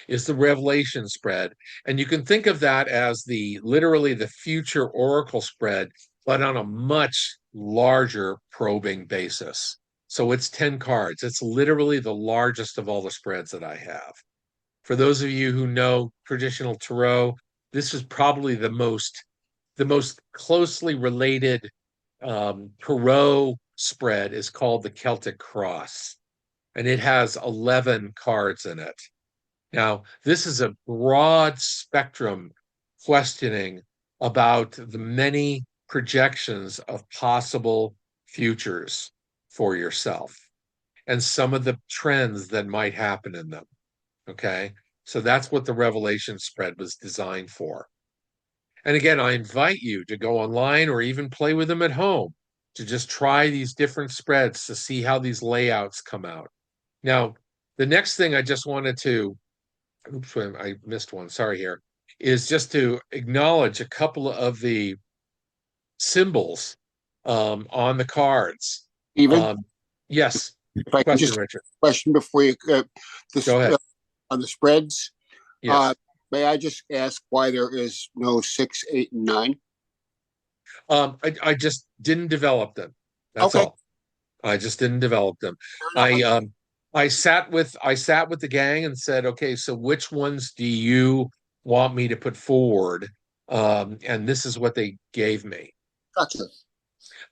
A: is the revelation spread. And you can think of that as the literally the future oracle spread, but on a much larger probing basis. So it's 10 cards. It's literally the largest of all the spreads that I have. For those of you who know traditional tarot, this is probably the most closely related tarot spread is called the Celtic Cross, and it has 11 cards in it. Now, this is a broad spectrum questioning about the many projections of possible futures for yourself and some of the trends that might happen in them. Okay. So that's what the Revelation spread was designed for. And again, I invite you to go online or even play with them at home to just try these different spreads to see how these layouts come out. Now, the next thing I just wanted to oops, I missed one. Sorry here. Is just to acknowledge a couple of the symbols on the cards.
H: Even
A: Um, yes,
H: if I can
A: question,
H: just
A: Richard.
H: question before you this
A: Go ahead.
H: on the spreads.
A: Yes.
H: May I just ask why there is no 6, 8, and 9?
A: I just didn't develop them. That's
H: Okay,
A: all. I just didn't develop them.
H: fair enough.
A: I sat with the gang and said, okay, so which ones do you want me to put forward? And this is what they gave me.
H: Gotcha.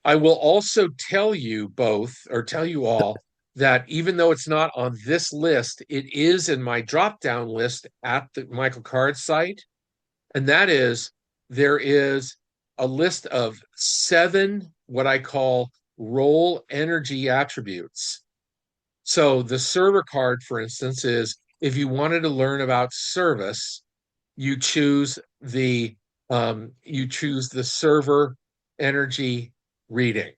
A: I will also tell you both, or tell you all, that even though it's not on this list, it is in my drop down list at the Michael Card site. And that is there is a list of 7 what I call role energy attributes. So the server card, for instance, is if you wanted to learn about service, you choose the server energy reading.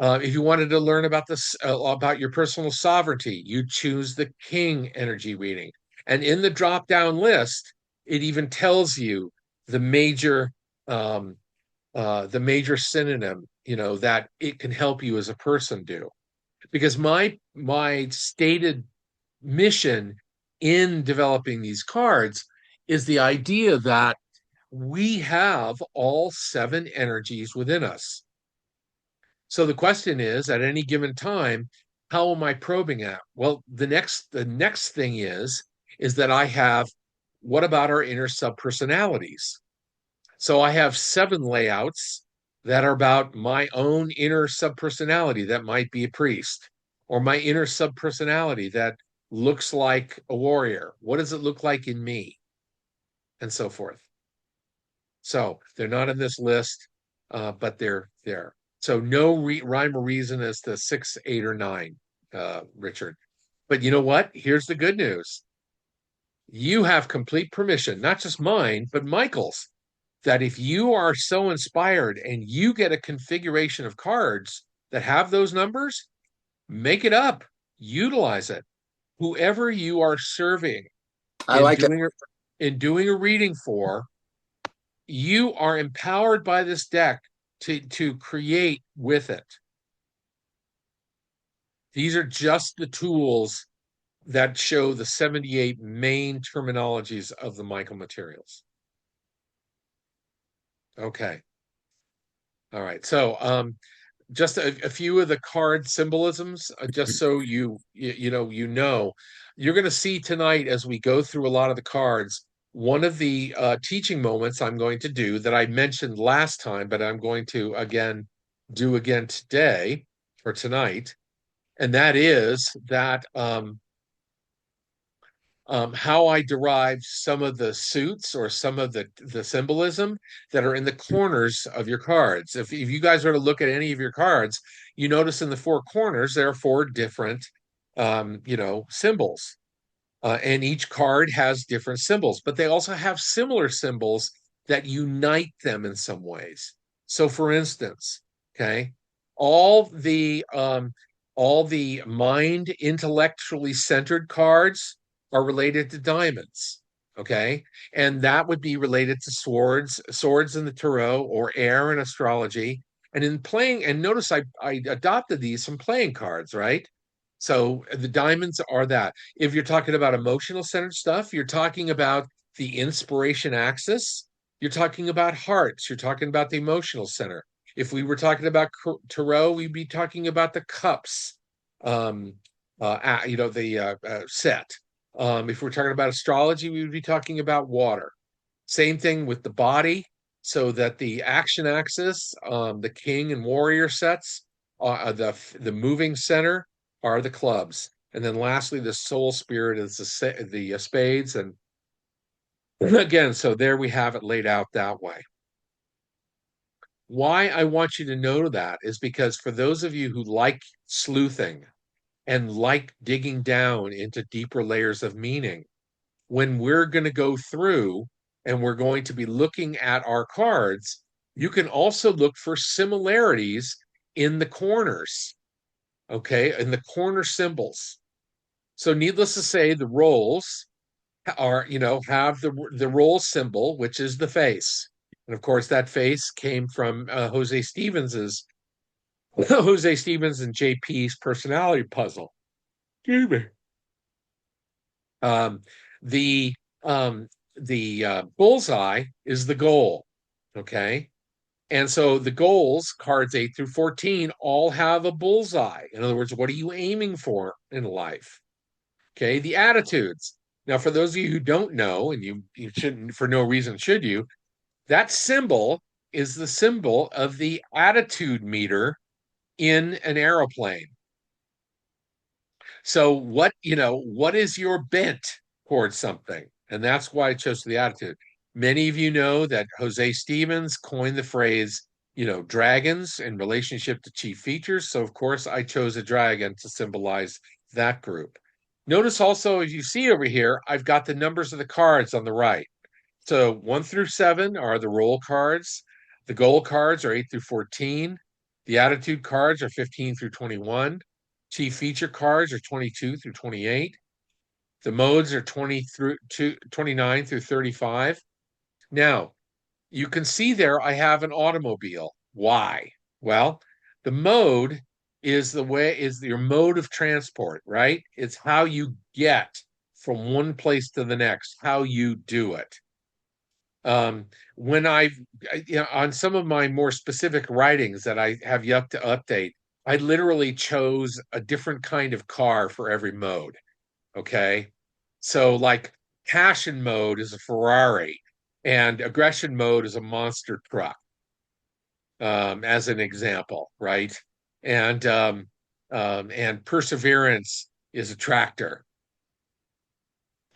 A: If you wanted to learn about this about your personal sovereignty, you choose the king energy reading. And in the drop down list, it even tells you the major um, the major synonym, that it can help you as a person do. Because my stated mission in developing these cards is the idea that we have all 7 energies within us. So the question is, at any given time, how am I probing at? Well, the next thing is that I have what about our inner subpersonalities? So I have 7 layouts that are about my own inner subpersonality that might be a priest, or my inner subpersonality that looks like a warrior. What does it look like in me? And so forth. So they're not in this list, but they're there. So no rhyme or reason as to 6, 8, or 9, Richard. But you know what? Here's the good news. You have complete permission, not just mine, but Michael's, that if you are so inspired and you get a configuration of cards that have those numbers, make it up, utilize it. Whoever you are serving
H: I
A: in
H: like it.
A: doing a reading for, you are empowered by this deck to create with it. These are just the tools that show the 78 main terminologies of the Michael materials. Okay. All right. So just a few of the card symbolisms, just so you're going to see tonight as we go through a lot of the cards. One of the teaching moments I'm going to do that I mentioned last time, but I'm going to do again today or tonight, and that is that how I derive some of the suits or some of the symbolism that are in the corners of your cards. If you guys are to look at any of your cards, you notice in the four corners there are four different symbols. And each card has different symbols, but they also have similar symbols that unite them in some ways. So for instance, okay, all the all the mind intellectually centered cards are related to diamonds. Okay. And that would be related to swords in the tarot, or air in astrology. And in playing, and notice I adopted these from playing cards, right? So the diamonds are that. If you're talking about emotional centered stuff, you're talking about the inspiration axis, you're talking about hearts, you're talking about the emotional center. If we were talking about tarot, we'd be talking about the cups, um, the set. If we're talking about astrology, we would be talking about water. Same thing with the body, so that the action axis, the king and warrior sets, the moving center are the clubs, and then lastly, the soul spirit is the spades, and again, so there we have it laid out that way. Why I want you to know that is because for those of you who like sleuthing and like digging down into deeper layers of meaning, when we're going to go through and we're going to be looking at our cards, you can also look for similarities in the corners, okay, in the corner symbols. So, needless to say, the rolls have the roll symbol, which is the face. And of course, that face came from Jose Stevens's Jose Stevens and JP's personality puzzle. Excuse me. Um, the bullseye is the goal. Okay. And so the goals, cards 8 through 14, all have a bullseye. In other words, what are you aiming for in life? Okay. The attitudes. Now, for those of you who don't know, and you shouldn't, for no reason should you, that symbol is the symbol of the attitude meter in an aeroplane. So what is your bent towards something? And that's why I chose the attitude. Many of you know that Jose Stevens coined the phrase, dragons in relationship to chief features. So of course I chose a dragon to symbolize that group. Notice also, as you see over here, I've got the numbers of the cards on the right. So 1 through 7 are the roll cards. The goal cards are 8 through 14. The attitude cards are 15 through 21. Chief feature cards are 22 through 28. The modes are 29 through 35. Now, you can see there I have an automobile. Why? Well, the mode is your mode of transport, right? It's how you get from one place to the next, how you do it. When on some of my more specific writings that I have yet to update, I literally chose a different kind of car for every mode. Okay. So, like, passion mode is a Ferrari, and aggression mode is a monster truck, as an example, right? And perseverance is a tractor.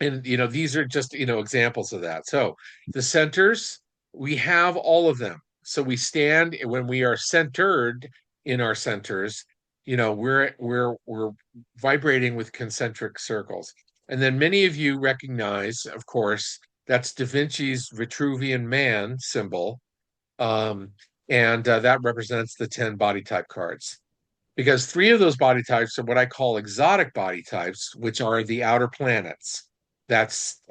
A: And these are just examples of that. So the centers, we have all of them. So we stand when we are centered in our centers, we're vibrating with concentric circles. And then many of you recognize, of course, that's Da Vinci's Vitruvian Man symbol. And that represents the 10 body type cards. Because 3 of those body types are what I call exotic body types, which are the outer planets. That's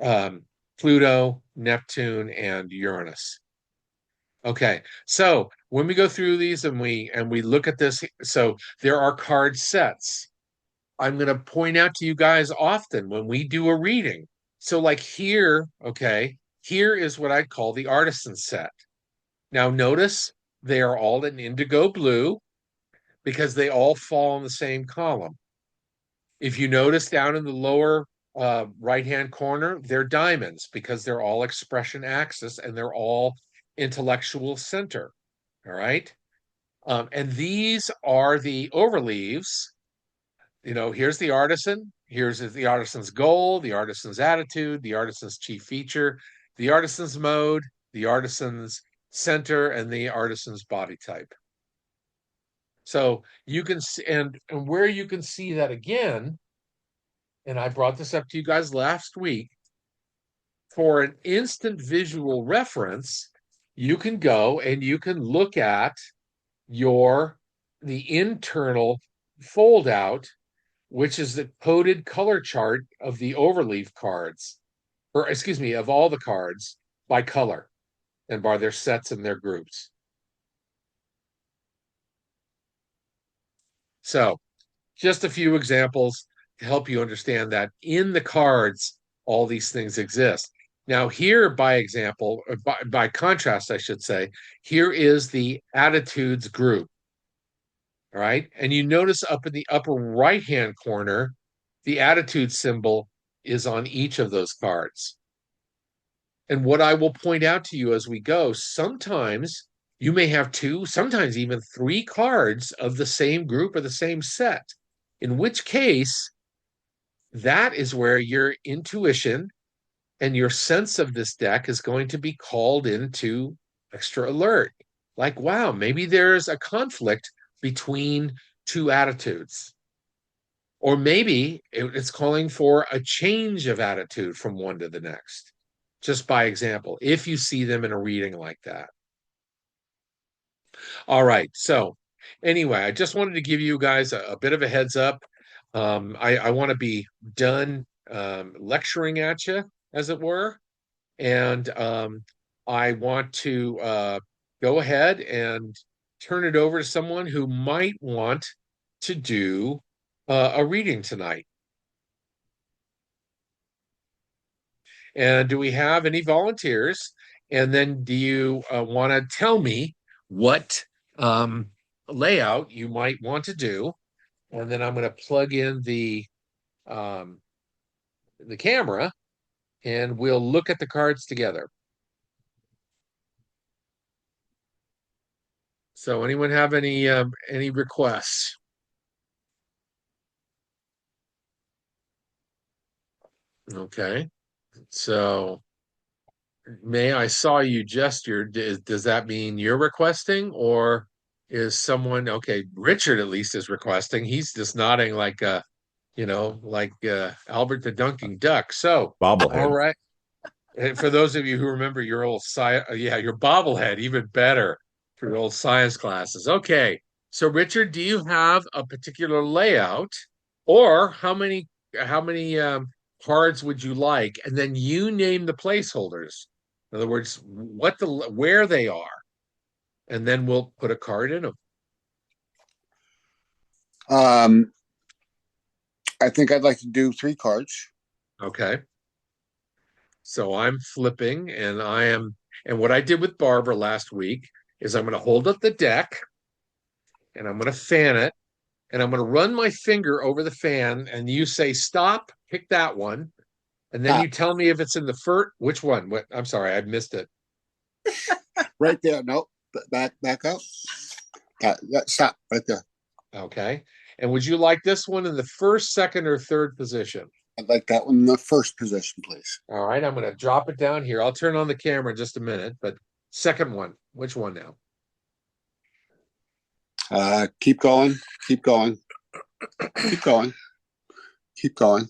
A: Pluto, Neptune, and Uranus. Okay, so when we go through these and we look at this, so there are card sets. I'm going to point out to you guys often when we do a reading. So like here, okay, here is what I call the artisan set. Now notice they are all in indigo blue because they all fall in the same column. If you notice down in the lower right-hand corner, they're diamonds because they're all expression axis and they're all intellectual center. All right. And these are the overleaves. Here's the artisan. Here's the artisan's goal, the artisan's attitude, the artisan's chief feature, the artisan's mode, the artisan's center, and the artisan's body type. So you can see, and where you can see that again, and I brought this up to you guys last week, for an instant visual reference, you can go and you can look at the internal fold out, which is the coded color chart of the overleaf cards, or excuse me, of all the cards by color and by their sets and their groups. So just a few examples to help you understand that in the cards, all these things exist. Now here, by example, or by contrast, I should say, here is the attitudes group. All right. And you notice up in the upper right-hand corner, the attitude symbol is on each of those cards. And what I will point out to you as we go, sometimes you may have 2, sometimes even 3 cards of the same group or the same set, in which case that is where your intuition and your sense of this deck is going to be called into extra alert. Like, wow, maybe there's a conflict between 2 attitudes. Or maybe it's calling for a change of attitude from one to the next, just by example, if you see them in a reading like that. All right. So anyway, I just wanted to give you guys a bit of a heads up. I want to be done lecturing at you, as it were. And I want to go ahead and turn it over to someone who might want to do a reading tonight. And do we have any volunteers? And then do you want to tell me what layout you might want to do? And then I'm going to plug in the camera and we'll look at the cards together. So anyone have any requests? Okay. So May, I saw you gesture. Does that mean you're requesting or is someone okay? Richard at least is requesting. He's just nodding like like Albert the Dunking Duck. So
C: Bobblehead.
A: all right. And for those of you who remember your old your bobblehead, even better for your old science classes. Okay. So Richard, do you have a particular layout or how many cards would you like? And then you name the placeholders. In other words, where they are, and then we'll put a card in them.
H: I think I'd like to do 3 cards.
A: Okay. So I'm flipping, and and what I did with Barbara last week is I'm going to hold up the deck, and I'm going to fan it, and I'm going to run my finger over the fan, and you say stop, pick that one, and then you tell me if it's in the first. Which one? What? I'm sorry, I missed it.
H: Right there. No, back up. Stop right there.
A: Okay. And would you like this one in the first, second, or third position?
H: I'd like that one in the first position, please.
A: All right. I'm going to drop it down here. I'll turn on the camera in just a minute, but second one. Which one now?
H: Keep going. Keep going. Keep going. Keep going.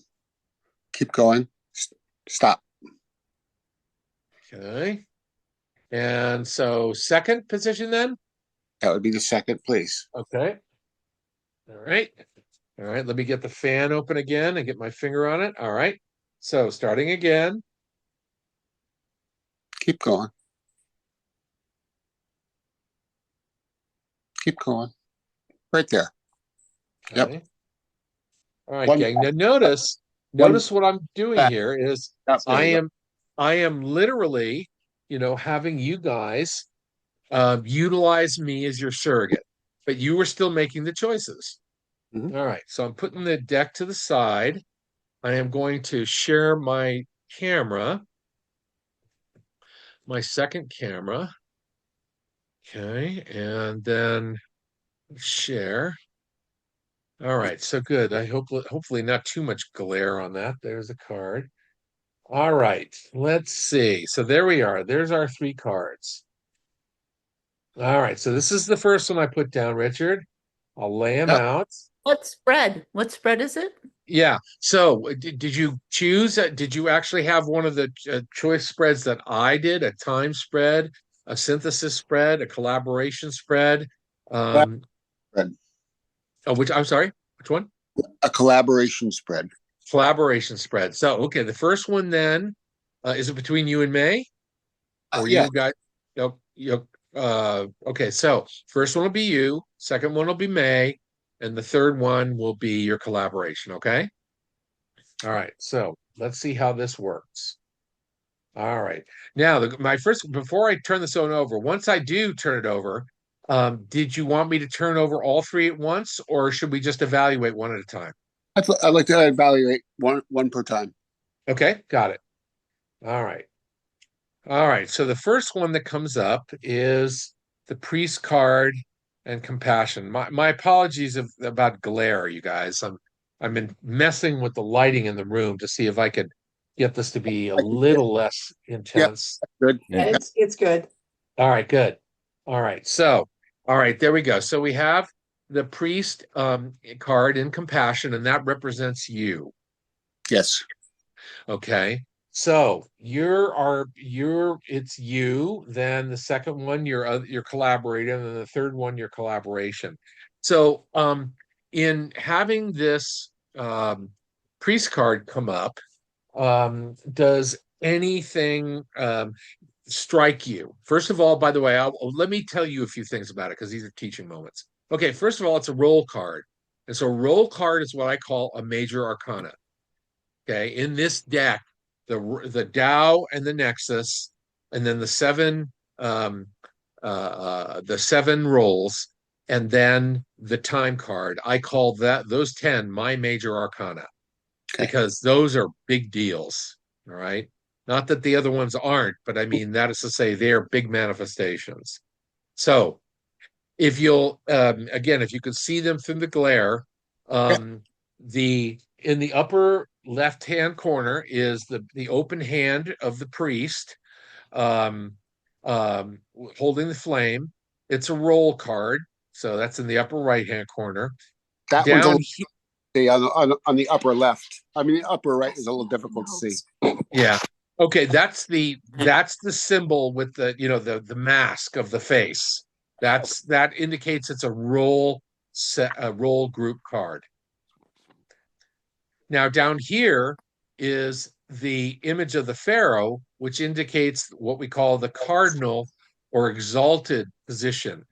H: Keep going. Stop.
A: Okay. And so second position then?
H: That would be the second, please.
A: Okay. All right. All right. Let me get the fan open again and get my finger on it. All right. So starting again.
H: Keep going. Keep going. Right there. Yep.
A: Okay. All right,
H: One,
A: gang. Now notice,
H: one
A: notice what I'm doing
H: back.
A: here is
H: Yep, there
A: I
H: you go.
A: am I am literally, having you guys utilize me as your surrogate, but you were still making the choices.
H: Mhm.
A: All right, so I'm putting the deck to the side. I am going to share my camera, my second camera. Okay, and then share. All right, so good. I hope hopefully not too much glare on that. There's a card. All right, let's see. So there we are. There's our three cards. All right, so this is the first one I put down, Richard. I'll lay them
H: Yep.
A: out.
B: What spread? What spread is it?
A: Yeah. So did you choose? Did you actually have one of the choice spreads that I did? A time spread, a synthesis spread, a collaboration spread? Um,
H: Spread.
A: oh, which I'm sorry, which one?
H: A collaboration spread.
A: Collaboration spread. So okay, the first one then is it between you and May, or
H: Yeah.
A: you got? Okay. So first one will be you, second one will be May, and the third one will be your collaboration. Okay. All right, so let's see how this works. All right. Now, my first, before I turn this one over, once I do turn it over, did you want me to turn over all three at once, or should we just evaluate one at a time?
H: I'd like to evaluate one per time.
A: Okay, got it. All right. All right. So the first one that comes up is the priest card and compassion. My apologies about glare, you guys. I've been messing with the lighting in the room to see if I could get this to be a little less
H: Yep.
A: intense.
H: Good.
C: Yeah.
E: It's good.
A: All right, good. All right. So, all right, there we go. So we have the priest card in compassion, and that represents you.
H: Yes.
A: Okay. So it's you, then the second one your collaborator, and then the third one your collaboration. So in having this priest card come up, does anything strike you? First of all, by the way, let me tell you a few things about it because these are teaching moments. Okay, first of all, it's a roll card. And so roll card is what I call a major arcana. Okay, in this deck, the Tao and the Nexus, and then the seven rolls, and then the time card. I call those 10 my major arcana because those are big deals. All right. Not that the other ones aren't, but I mean, that is to say, they're big manifestations. So if you'll again, if you could see them through the glare,
H: Yeah.
A: the in the upper left hand corner is the open hand of the priest, um, um, holding the flame. It's a roll card, so that's in the upper right hand corner.
H: That one's a
A: Down
H: little on the upper left. I mean, the upper right is a little difficult to see.
A: Yeah. Okay, that's the symbol with the mask of the face. That indicates it's a roll group card. Now down here is the image of the pharaoh, which indicates what we call the cardinal or exalted position.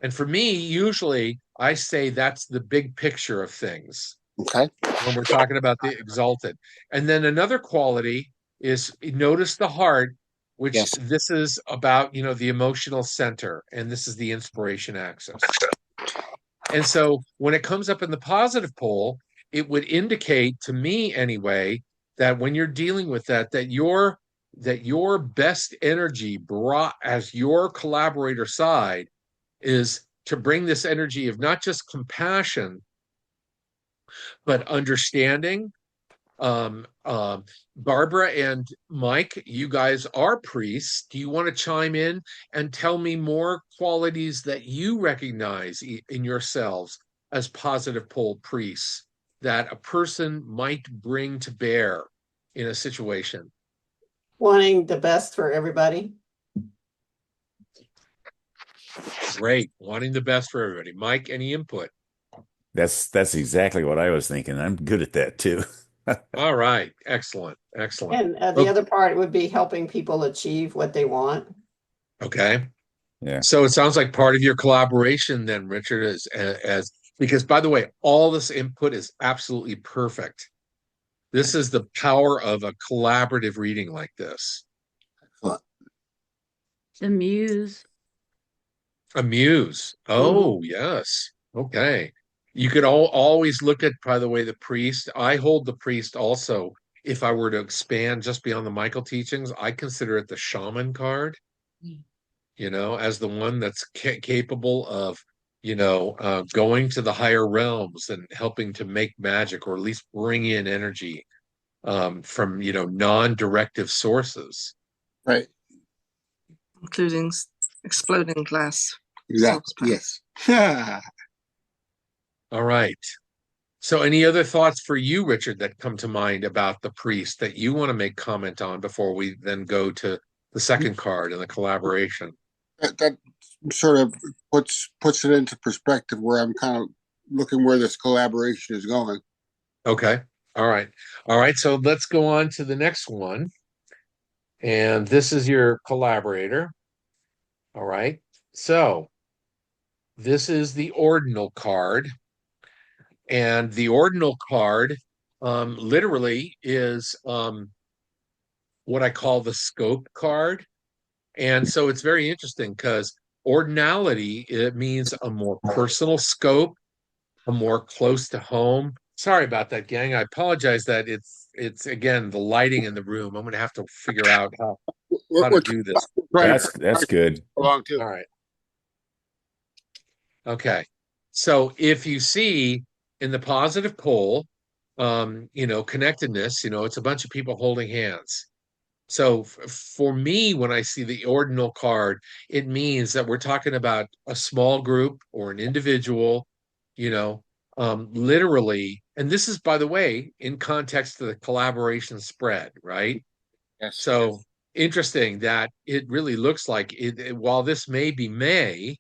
A: And for me, usually I say that's the big picture of things
H: Okay.
A: when we're talking about the exalted. And then another quality is notice the heart, which
H: Yes.
A: this is about, the emotional center, and this is the inspiration axis. And so when it comes up in the positive pole, it would indicate to me anyway that when you're dealing with that your best energy brought as your collaborator side is to bring this energy of not just compassion but understanding. Barbara and Mike, you guys are priests. Do you want to chime in and tell me more qualities that you recognize in yourselves as positive pole priests that a person might bring to bear in a situation?
E: Wanting the best for everybody.
A: Great. Wanting the best for everybody. Mike, any input?
C: That's exactly what I was thinking. I'm good at that too.
A: All right. Excellent. Excellent.
E: And the other part would be helping people achieve what they want.
A: Okay.
C: Yeah.
A: So it sounds like part of your collaboration then, Richard, is as because by the way, all this input is absolutely perfect. This is the power of a collaborative reading like this.
H: Excellent.
B: The muse.
A: A muse. Oh, yes. Okay. You could always look at, by the way, the priest. I hold the priest also. If I were to expand just beyond the Michael teachings, I consider it the shaman card, as the one that's capable of, going to the higher realms and helping to make magic or at least bring in energy from, non-directive sources.
H: Right.
I: including exploding glass.
H: Exactly. Yes.
A: All right. So any other thoughts for you, Richard, that come to mind about the priest that you want to make comment on before we then go to the second card and the collaboration?
H: That sort of puts it into perspective where I'm kind of looking where this collaboration is going.
A: Okay. All right. All right. So let's go on to the next one. And this is your collaborator. All right. So this is the ordinal card. And the ordinal card literally is what I call the scope card. And so it's very interesting because ordinality, it means a more personal scope, a more close to home. Sorry about that, gang. I apologize that it's again the lighting in the room. I'm gonna have to figure out how to do this.
C: That's good.
H: Along too.
A: All right. Okay. So if you see in the positive pole, connectedness, it's a bunch of people holding hands. So for me, when I see the ordinal card, it means that we're talking about a small group or an individual, literally. And this is, by the way, in context of the collaboration spread, right?
H: Yes.
A: So interesting that it really looks like while this may be May,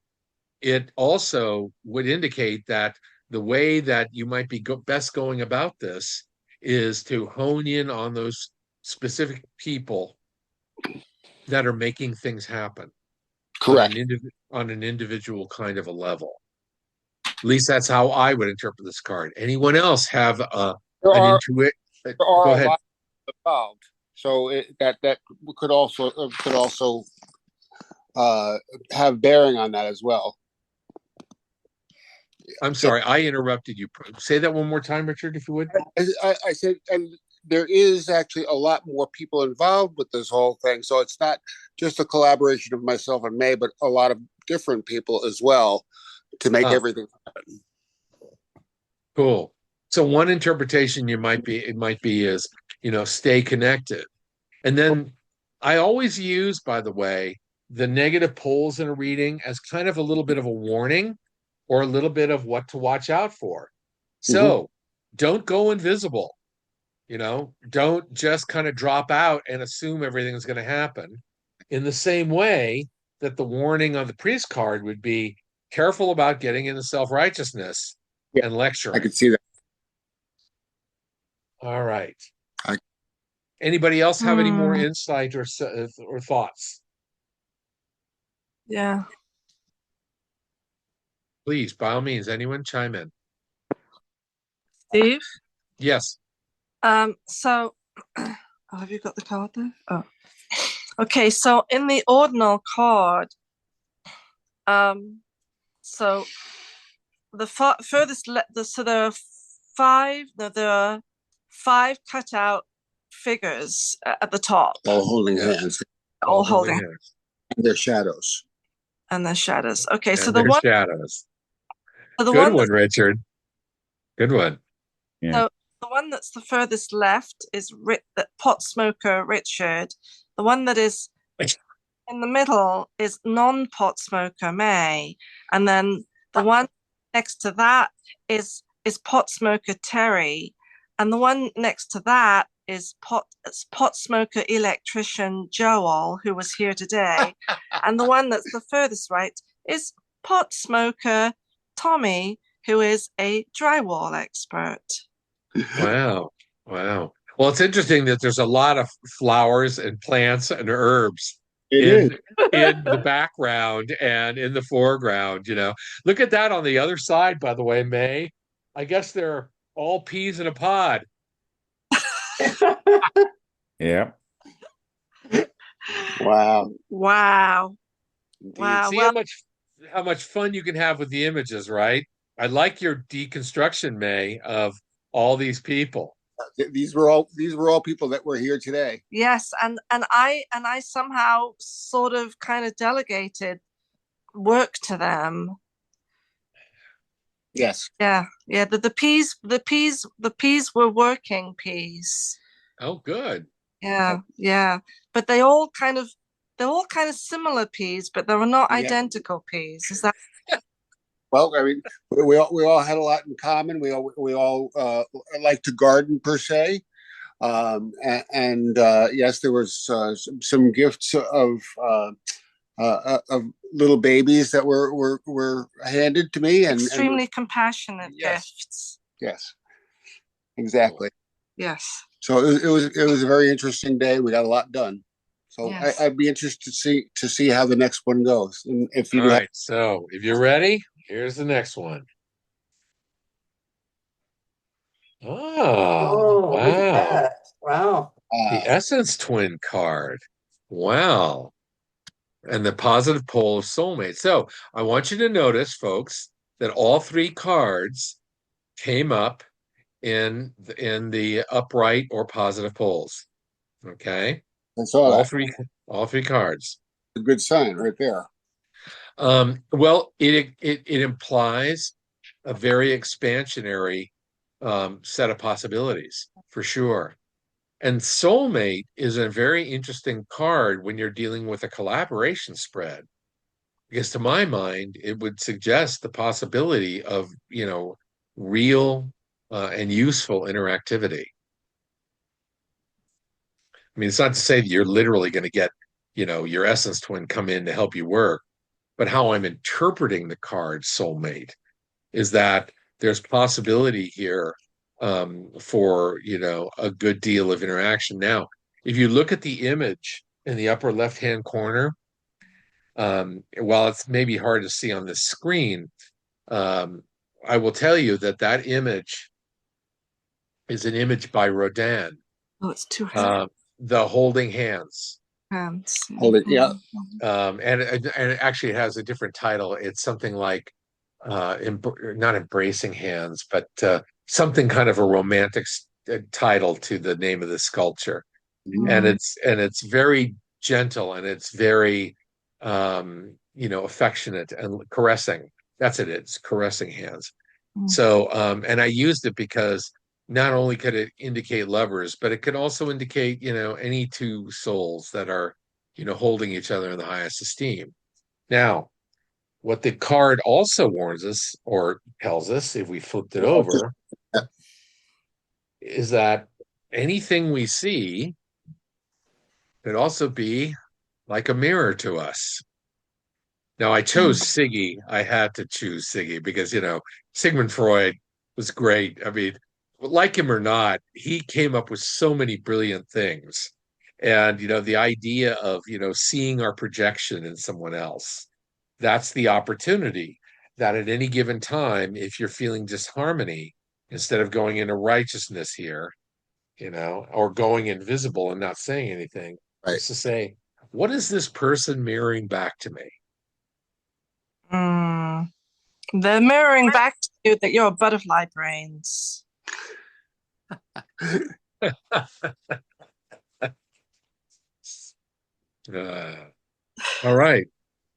A: it also would indicate that the way that you might be best going about this is to hone in on those specific people that are making things happen
H: Correct.
A: on an individual kind of a level. At least that's how I would interpret this card. Anyone else have an intuit?
H: There
A: Go
H: are a
A: ahead.
H: lot involved, so that could also have bearing on that as well.
A: I'm sorry, I interrupted you. Say that one more time, Richard, if you would.
H: I said, and there is actually a lot more people involved with this whole thing. So it's not just a collaboration of myself and May, but a lot of different people as well to make everything happen.
A: Cool. So one interpretation it might be is, stay connected. And then I always use, by the way, the negative poles in a reading as kind of a little bit of a warning or a little bit of what to watch out for. So don't go invisible. Don't just kind of drop out and assume everything's going to happen. In the same way that the warning on the priest card would be careful about getting into self-righteousness and lecturing.
H: I could see that.
A: All right. Anybody else have any more insight or thoughts?
I: Yeah.
A: Please, by all means, anyone chime in.
I: Steve?
A: Yes.
I: So have you got the card there? Oh. Okay, so in the ordinal card, so the furthest so there are five cutout figures at the top.
H: All holding hands.
I: All holding
A: hands.
H: And their shadows.
I: And their shadows. Okay,
A: and
I: so the one
A: shadows.
I: So
A: Good one, Richard. Good one.
C: Yeah.
I: So the one that's the furthest left is pot smoker Richard. The one that is in the middle is non-pot smoker May, and then the one next to that is pot smoker Terry, and the one next to that is pot smoker electrician Joel, who was here today, and the one that's the furthest right is pot smoker Tommy, who is a drywall expert.
A: Wow. Wow. Well, it's interesting that there's a lot of flowers and plants and herbs
H: It is.
A: in the background and in the foreground, you know. Look at that on the other side, by the way, May. I guess they're all peas in a pod.
C: Yeah.
H: Wow.
I: Wow.
A: Indeed.
I: Wow.
A: See
I: Well,
A: how much fun you can have with the images, right? I like your deconstruction, May, of all these people.
H: These were all people that were here today.
I: yes, and I somehow sort of kind of delegated work to them.
H: Yes.
I: Yeah, yeah. The peas were working peas.
A: Oh, good.
I: Yeah, yeah. But they're all kind of similar peas, but they were not
H: Yeah.
I: identical peas. Is that
H: Well, I mean, we all had a lot in common. We all like to garden per se, and yes, there was some gifts of little babies that were handed to me, and
I: extremely compassionate
H: Yes.
I: gifts?
H: yes, exactly.
I: Yes.
H: So it was a very interesting day. We got a lot done. So
I: Yes.
H: I'd be interested to see how the next one goes, and if
A: All
H: you
A: right. So if you're ready, here's the next one. Oh,
E: Oh, look at
A: wow.
E: that. Wow.
A: The Essence Twin card. Wow. And the positive pole of soulmate. So I want you to notice, folks, that all three cards came up in the upright or positive poles. Okay.
H: I saw
A: All
H: that.
A: three cards.
H: A good sign right there.
A: Well, it implies a very expansionary set of possibilities for sure. And soulmate is a very interesting card when you're dealing with a collaboration spread, because to my mind, it would suggest the possibility of, real and useful interactivity. I mean, it's not to say that you're literally going to get, your essence twin come in to help you work, but how I'm interpreting the card soulmate is that there's possibility here for a good deal of interaction. Now, if you look at the image in the upper left-hand corner, while it's maybe hard to see on the screen, I will tell you that that image is an image by Rodin,
I: Oh, it's two
A: the holding hands.
I: hands.
H: Hold it. Yeah.
A: And it actually has a different title. It's something like not embracing hands, but something kind of a romantic title to the name of the sculpture. And it's very gentle and it's very affectionate and caressing. That's it. It's caressing hands. So and I used it because not only could it indicate lovers, but it could also indicate, any two souls that are, holding each other in the highest esteem. Now, what the card also warns us or tells us, if we flipped it over, is that anything we see could also be like a mirror to us. Now, I chose Siggy. I had to choose Siggy because, Sigmund Freud was great. I mean, like him or not, he came up with so many brilliant things. And, the idea of, seeing our projection in someone else, that's the opportunity that at any given time, if you're feeling disharmony, instead of going into righteousness here, or going invisible and not saying anything,
H: Right.
A: is to say, what is this person mirroring back to me?
I: They're mirroring back to you that you're butterfly brains.
A: All right.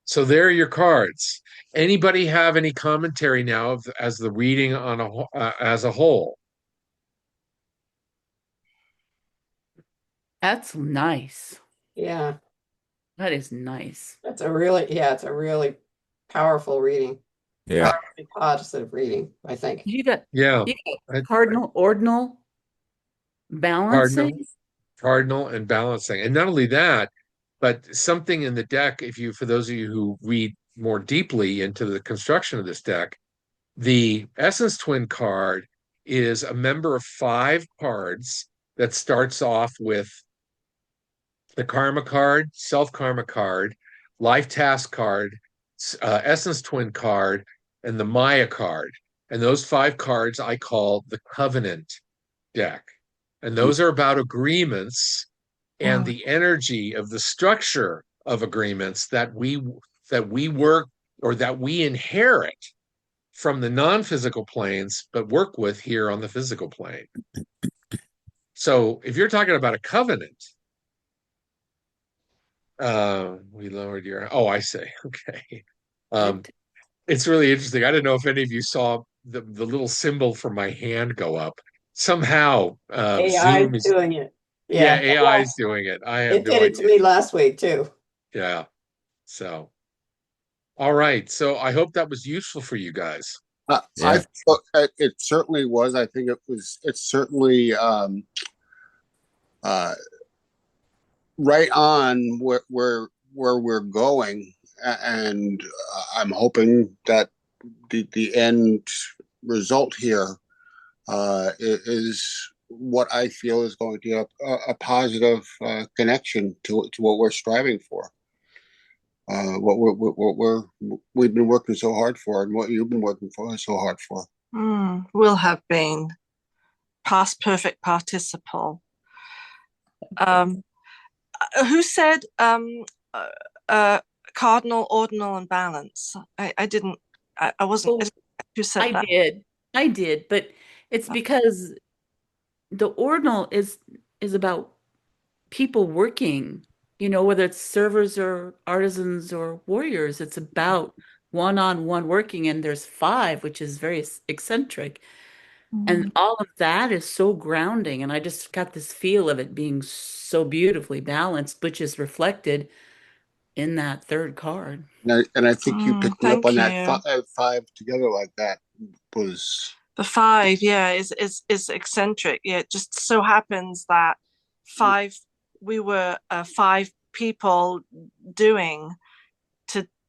A: So there are your cards. Anybody have any commentary now as the reading as a whole?
B: That's nice.
E: Yeah.
B: That is nice.
E: It's a really powerful reading.
C: Yeah.
E: positive reading, I think.
B: You got
A: Yeah.
B: you got
A: I,
B: cardinal, ordinal,
A: cardinal,
B: balancing.
A: cardinal, and balancing. And not only that, but something in the deck, if you, for those of you who read more deeply into the construction of this deck, the Essence Twin card is a member of 5 cards that starts off with the Karma card, Self Karma card, Life Task card, Essence Twin card, and the Maya card. And those 5 cards I call the Covenant deck. And those are about agreements and
I: Mm.
A: the energy of the structure of agreements that we work or that we inherit from the non-physical planes, but work with here on the physical plane. So if you're talking about a covenant, we lowered your, oh, I see. Okay. Um, it's really interesting. I don't know if any of you saw the little symbol for my hand go up. Somehow,
E: AI is
A: Zoom is,
E: doing it.
A: yeah,
E: Yeah.
A: AI
E: Well,
A: is doing it. I have
E: it
A: no
E: did it to
A: idea.
E: me last week too.
A: Yeah. So, all right. So I hope that was useful for you guys.
H: I
C: Yeah.
H: thought it certainly was. I think it was. It's certainly uh, right on where we're going, and I'm hoping that the end result here is what I feel is going to be a positive connection to what we're striving for. We've been working so hard for, and what you've been working for so hard for.
I: Will have been past perfect participle. Who said uh, uh, cardinal, ordinal, and balance? I didn't. I wasn't.
B: Oh,
I: Who said
B: I
I: that?
B: did. I did, but it's because the ordinal is about people working, whether it's servers or artisans or warriors. It's about one-on-one working, and there's 5, which is very eccentric. And all of that is so grounding. And I just got this feel of it being so beautifully balanced, which is reflected in that third card.
H: And I think you picking up
I: Thank
H: on that
I: you.
H: five together like that was
I: The 5, yeah, is eccentric. Yeah, it just so happens that 5 we were 5 people doing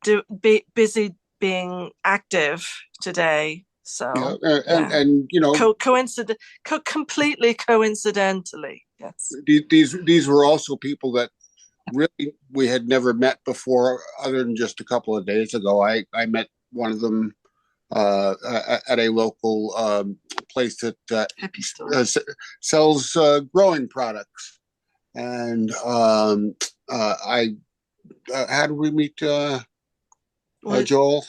I: to be busy being active today.
H: yeah,
I: So
H: and
I: yeah,
H: and you know
I: completely coincidentally, yes.
H: these were also people that really we had never met before, other than just a couple of days ago. I met one of them at a local place that
I: Hippie store.
H: sells growing products. And I how did we meet
I: Well,
H: Joel?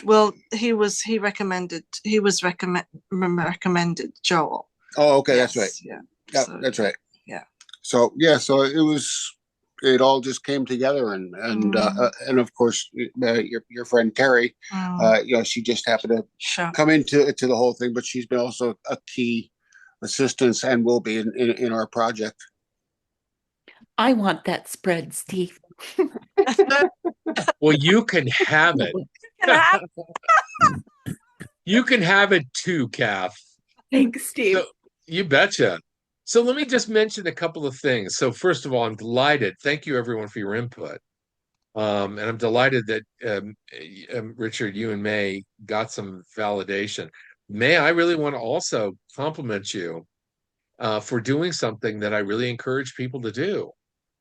I: well, he was recommended Joel.
H: Oh, okay,
I: Yes,
H: that's right.
I: yeah.
H: Yeah,
I: So,
H: that's right.
I: yeah.
H: So yeah, so it all just came together, and of course your friend Terry, she just happened to
I: Sure.
H: come into the whole thing, but she's been also a key assistance and will be in our project.
B: I want that spread, Steve.
A: Well, you can have it. You can have it too, Kath.
B: Thanks, Steve.
A: So you betcha. So let me just mention a couple of things. So first of all, I'm delighted. Thank you everyone for your input. And I'm delighted that Richard, you and May got some validation. May, I really want to also compliment you for doing something that I really encourage people to do.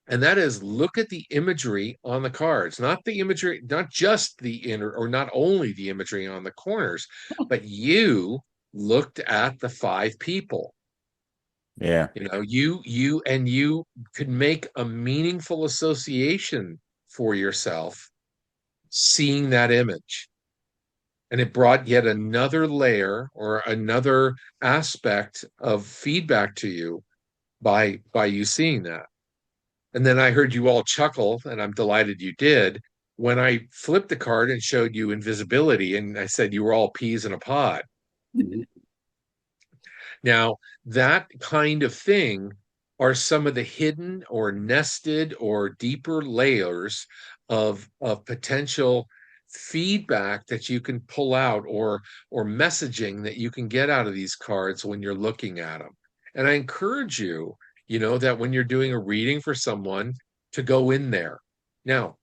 A: And that is look at the imagery on the cards, not the imagery, not just the inner, or not only the imagery on the corners, but you looked at the 5 people.
C: Yeah.
A: You could make a meaningful association for yourself seeing that image. And it brought yet another layer or another aspect of feedback to you by you seeing that. And then I heard you all chuckle, and I'm delighted you did, when I flipped the card and showed you invisibility, and I said you were all peas in a pod.
H: Mhm.
A: Now, that kind of thing are some of the hidden or nested or deeper layers of potential feedback that you can pull out, or messaging that you can get out of these cards when you're looking at them. And I encourage you, that when you're doing a reading for someone, to go in there. Now,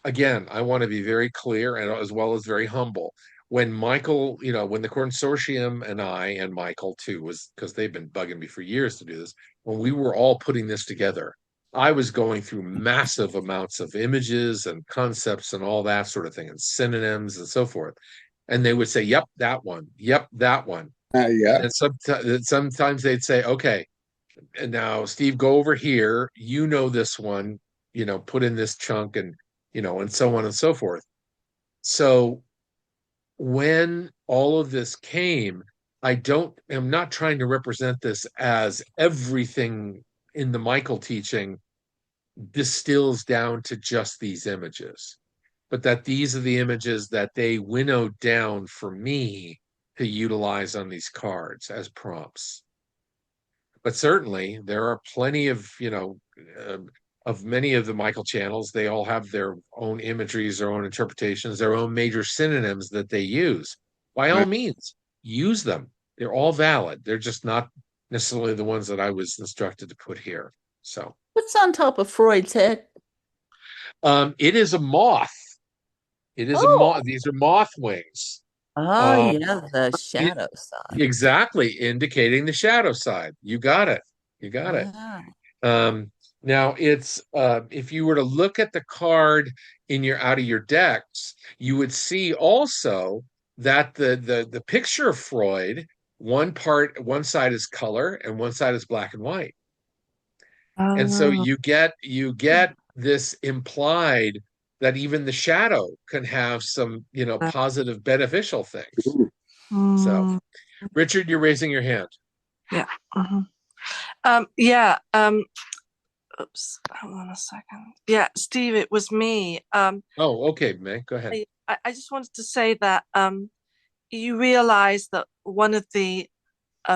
A: again, I want to be very clear and as well as very humble. When Michael, when the consortium and I, and Michael too, was, because they've been bugging me for years to do this, when we were all putting this together, I was going through massive amounts of images and concepts and all that sort of thing, and synonyms and so forth. And they would say, "Yep, that one. Yep, that one."
H: Yeah.
A: And sometimes they'd say, "Okay, and now Steve, go over here. You know this one. Put in this chunk," and so on and so forth. So when all of this came, I'm not trying to represent this as everything in the Michael teaching distills down to just these images, but that these are the images that they winnowed down for me to utilize on these cards as prompts. But certainly there are plenty uh, of many of the Michael channels. They all have their own imageries, their own interpretations, their own major synonyms that they use. By all
H: Right.
A: means, use them. They're all valid. They're just not necessarily the ones that I was instructed to put here. So
B: What's on top of Freud's head?
A: it is a moth. It is a
B: Oh,
A: moth. These are moth wings.
B: oh
A: Um,
B: yeah, the
A: it,
B: shadow side.
A: exactly, indicating the shadow side. You got it. You got it.
B: Wow.
A: Um, Now it's if you were to look at the card in your out of your decks, you would see also that the picture of Freud, one side is color and one side is black and white. And so
I: Oh,
A: you get this implied that even the shadow can have some, positive beneficial things.
H: Ooh.
A: So,
I: mm,
A: Richard, you're raising your hand.
I: yeah. Yeah. Oops. Hold on a second. Yeah, Steve, it was me.
A: Oh, okay, Meg, go ahead.
I: I just wanted to say that you realize that one of the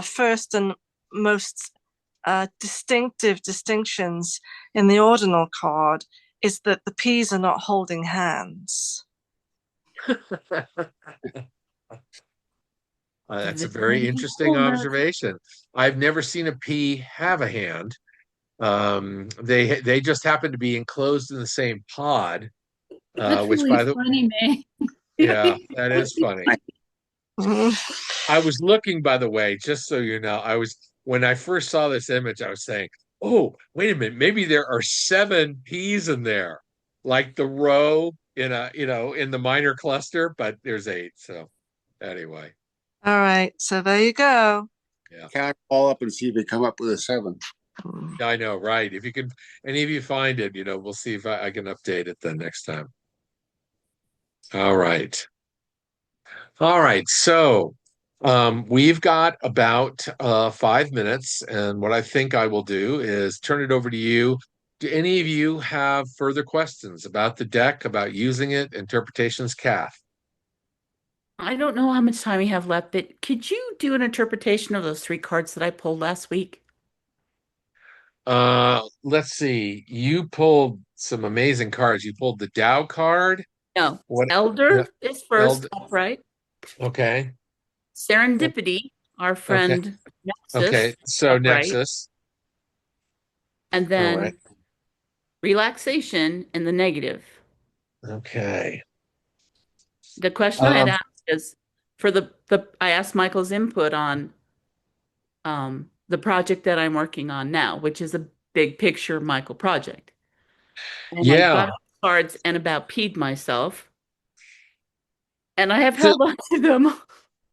I: first and most distinctive distinctions in the ordinal card is that the P's are not holding hands.
A: That's a very
B: Very
A: interesting
B: cool, Nat.
A: observation. I've never seen a pea have a hand. They just happen to be enclosed in the same pod,
D: That's
A: which
D: really
A: by the
D: funny, May.
A: yeah, that is funny.
I: Mhm.
A: I was looking, by the way, just so you know, when I first saw this image, I was saying, "Oh, wait a minute, maybe there are seven peas in there, like the row in the minor cluster, but there's eight." So anyway,
I: All right, so there you go.
A: yeah.
H: Count all up and see if they come up with a 7.
I: Mm.
A: I know, right? If you can, any of you find it, we'll see if I can update it then next time. All right. All right. So we've got about 5 minutes, and what I think I will do is turn it over to you. Do any of you have further questions about the deck, about using it, interpretations, Kath?
B: I don't know how much time we have left, but could you do an interpretation of those three cards that I pulled last week?
A: Let's see. You pulled some amazing cards. You pulled the Dow card.
B: No.
A: What?
B: Elder
A: No,
B: is first,
A: Eld.
B: upright.
A: Okay.
B: Serendipity, our
A: Okay.
B: friend
A: Okay.
B: Nexus,
A: So
B: upright.
A: Nexus.
B: And
A: All right.
B: then relaxation in the negative.
A: Okay.
B: The question I had
A: Um,
B: asked is for the I asked Michael's input on the project that I'm working on now, which is a big picture Michael project. And I
A: yeah.
B: got cards and about peed myself, and I have
A: So,
B: held on to them.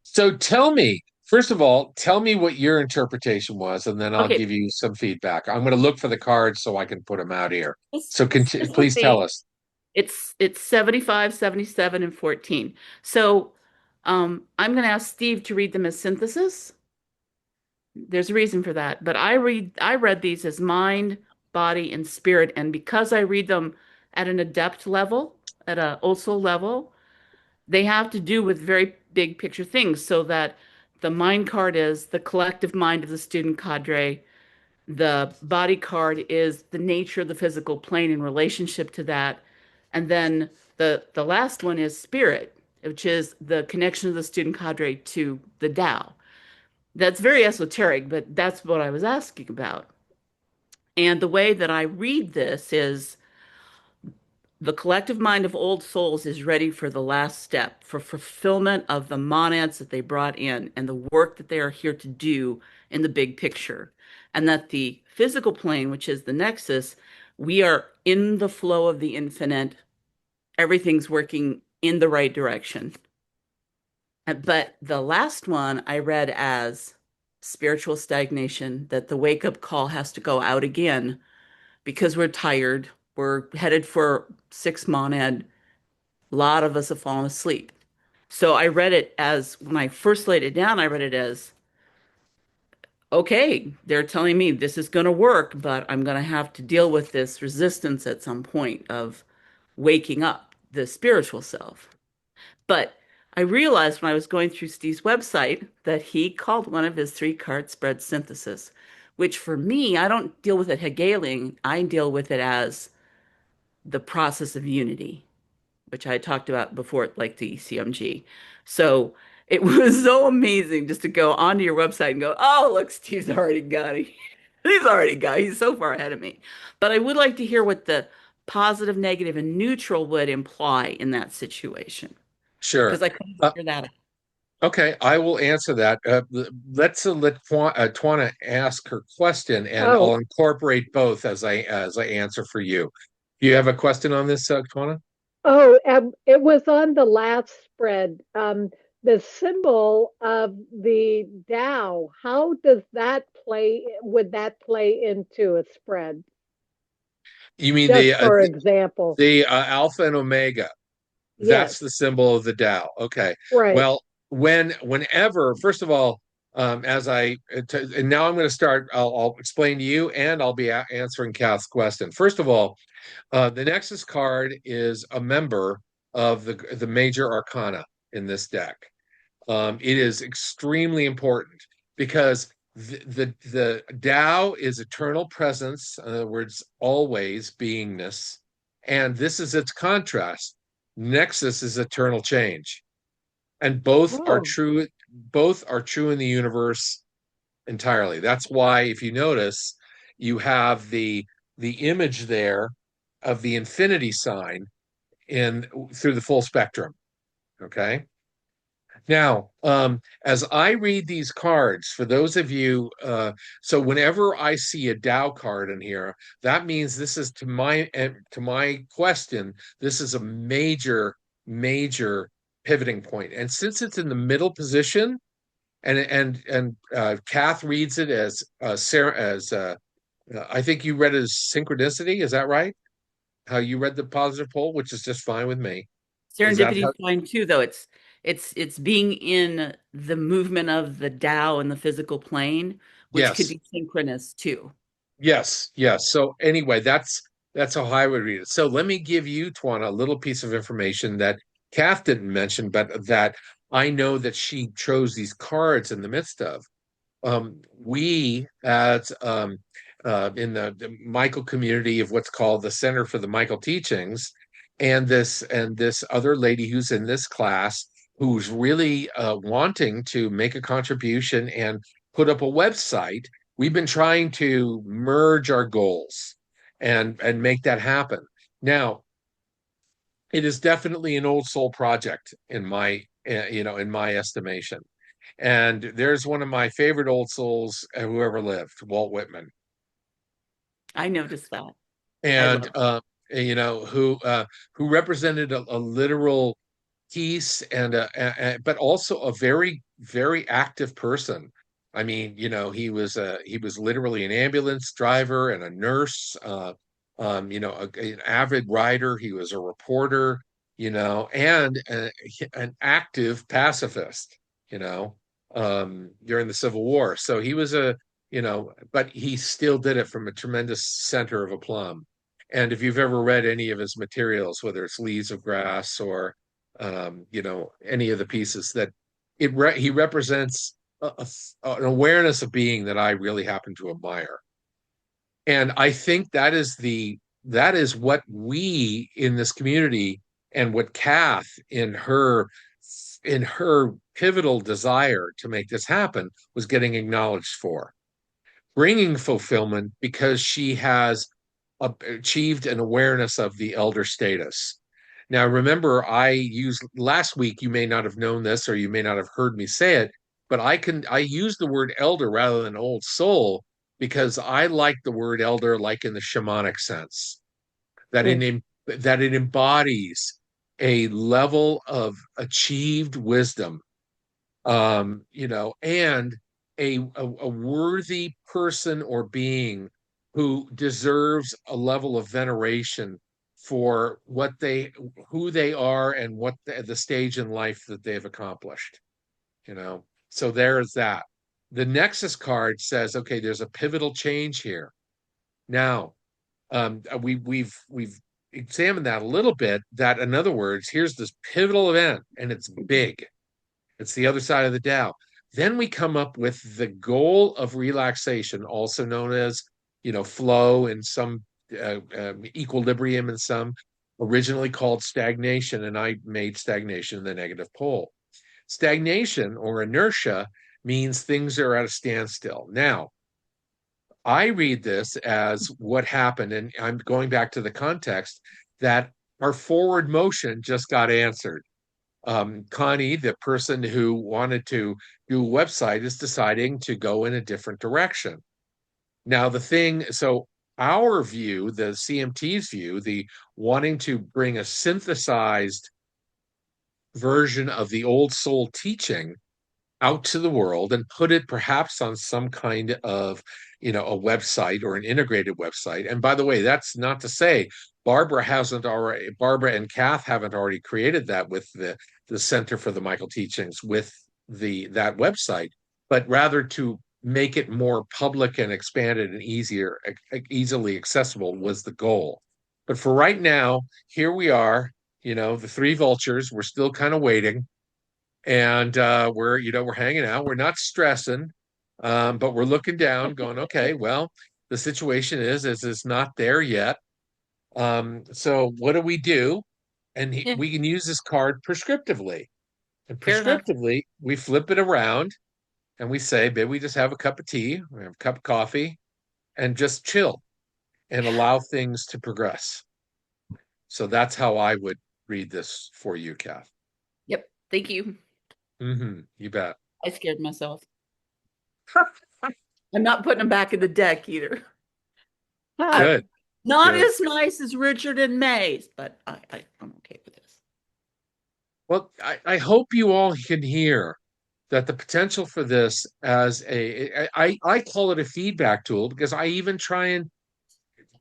A: so tell me, first of all, tell me what your interpretation was, and then I'll
B: Okay,
A: give you some feedback. I'm going to look for the cards so I can put them out here.
B: this
A: So
B: this would
A: please tell
B: be
A: us.
B: it's 75, 77, and 14. So I'm going to ask Steve to read them as synthesis. There's a reason for that, but I read these as mind, body, and spirit, and because I read them at an adept level, at a also level, they have to do with very big picture things. So that the mind card is the collective mind of the student cadre. The body card is the nature of the physical plane in relationship to that. And then The last one is spirit, which is the connection of the student cadre to the Tao. That's very esoteric, but that's what I was asking about. And the way that I read this is the collective mind of old souls is ready for the last step, for fulfillment of the monads that they brought in and the work that they are here to do in the big picture. And that the physical plane, which is the nexus, we are in the flow of the infinite. Everything's working in the right direction. But the last one I read as spiritual stagnation, that the wake up call has to go out again because we're tired. We're headed for six monad. A lot of us have fallen asleep. So I read it as, when I first laid it down, I read it as, okay, they're telling me this is going to work, but I'm going to have to deal with this resistance at some point of waking up the spiritual self. But I realized when I was going through Steve's website that he called one of his three card spread synthesis, which for me, I don't deal with it Hegelian. I deal with it as the process of unity, which I talked about before, like the CMG. So it was so amazing just to go onto your website and go, oh, look, Steve's already got it. He's already got it. He's so far ahead of me. But I would like to hear what the positive, negative, and neutral would imply in that situation
A: Sure.
B: because I couldn't
A: Uh,
B: figure that out.
A: okay, I will answer that. Let's let Twana ask her question, and I'll
F: Oh,
A: incorporate both as I answer for you. Do you have a question on this, Twana?
F: oh, it was on the last spread. The symbol of the Tao, how does that play? Would that play into a spread?
A: You mean
F: Just for example.
A: the Alpha and Omega?
F: Yes,
A: That's the symbol of the Tao. Okay.
F: right.
A: Well, whenever, first of all, and now I'm going to start. I'll explain to you, and I'll be answering Kath's question. First of all, the Nexus card is a member of the major arcana in this deck. It is extremely important because the Tao is eternal presence, in other words, always beingness, and this is its contrast. Nexus is eternal change, and both are
F: Oh,
A: true. Both are true in the universe entirely. That's why, if you notice, you have the image there of the infinity sign in through the full spectrum. Okay. Now, as I read these cards, for those of you, so whenever I see a Tao card in here, that means this is to my question. This is a major pivoting point, and since it's in the middle position, and Kath reads it as Sarah as I think you read it as synchronicity. Is that right? How you read the positive pole, which is just fine with me. Is that
B: Serendipity
A: how?
B: is fine too, though. It's being in the movement of the Tao in the physical plane, which could
A: Yes.
B: be synchronous too.
A: Yes, yes. So anyway, that's how I would read it. So let me give you, Twana, a little piece of information that Kath didn't mention, but that I know that she chose these cards in the midst of. We at in the Michael community of what's called the Center for the Michael Teachings, and this other lady who's in this class who's really wanting to make a contribution and put up a website. We've been trying to merge our goals and make that happen. Now, it is definitely an old soul project in my estimation. And there's one of my favorite old souls who ever lived, Walt Whitman,
B: I noticed that. I
A: and
B: love
A: who represented a literal peace and but also a very active person. I mean, he was literally an ambulance driver and a nurse, an avid writer. He was a reporter, and an active pacifist, during the Civil War. So he was but he still did it from a tremendous center of aplomb. And if you've ever read any of his materials, whether it's Leaves of Grass or any of the pieces that he represents an awareness of being that I really happen to admire. And I think that is what we in this community And what Kath, in her pivotal desire to make this happen, was getting acknowledged for, bringing fulfillment because she has achieved an awareness of the elder status. Now, remember, I used last week, you may not have known this or you may not have heard me say it, but I use the word elder rather than old soul because I like the word elder like in the shamanic sense, that
E: Mm.
A: it embodies a level of achieved wisdom, and a worthy person or being who deserves a level of veneration for who they are and what the stage in life that they've accomplished. So there's that. The Nexus card says, okay, there's a pivotal change here. Now, we've examined that a little bit. That, in other words, here's this pivotal event, and it's big. It's the other side of the Tao. Then we come up with the goal of relaxation, also known as, flow in some, equilibrium in some, originally called stagnation, and I made stagnation the negative pole. Stagnation or inertia means things are at a standstill. Now, I read this as what happened, and I'm going back to the context that our forward motion just got answered. Connie, the person who wanted to do a website, is deciding to go in a different direction. Now, so our view, the CMT's view, the wanting to bring a synthesized version of the old soul teaching out to the world and put it perhaps on some kind of, a website or an integrated website. And by the way, that's not to say Barbara and Kath haven't already created that with the Center for the Michael Teachings with that website, but rather to make it more public and expanded and easily accessible was the goal. But for right now, here we are, the three vultures, we're still kind of waiting, and we're hanging out, we're not stressing, but we're looking down going, okay, well, the situation is it's not there yet. So what do we do? And
B: Yeah,
A: we can use this card prescriptively, and
B: fair enough.
A: prescriptively we flip it around and we say, maybe we just have a cup of tea, we have a cup of coffee, and just chill and allow things to progress. So that's how I would read this for you, Kath.
B: Yep. Thank you.
A: You bet.
B: I scared myself. I'm not putting them back in the deck either.
A: Good.
B: Not
A: Good.
B: as nice as Richard and May's, but I'm okay with this.
A: Well, I hope you all can hear that the potential for this as I call it a feedback tool, because I even try and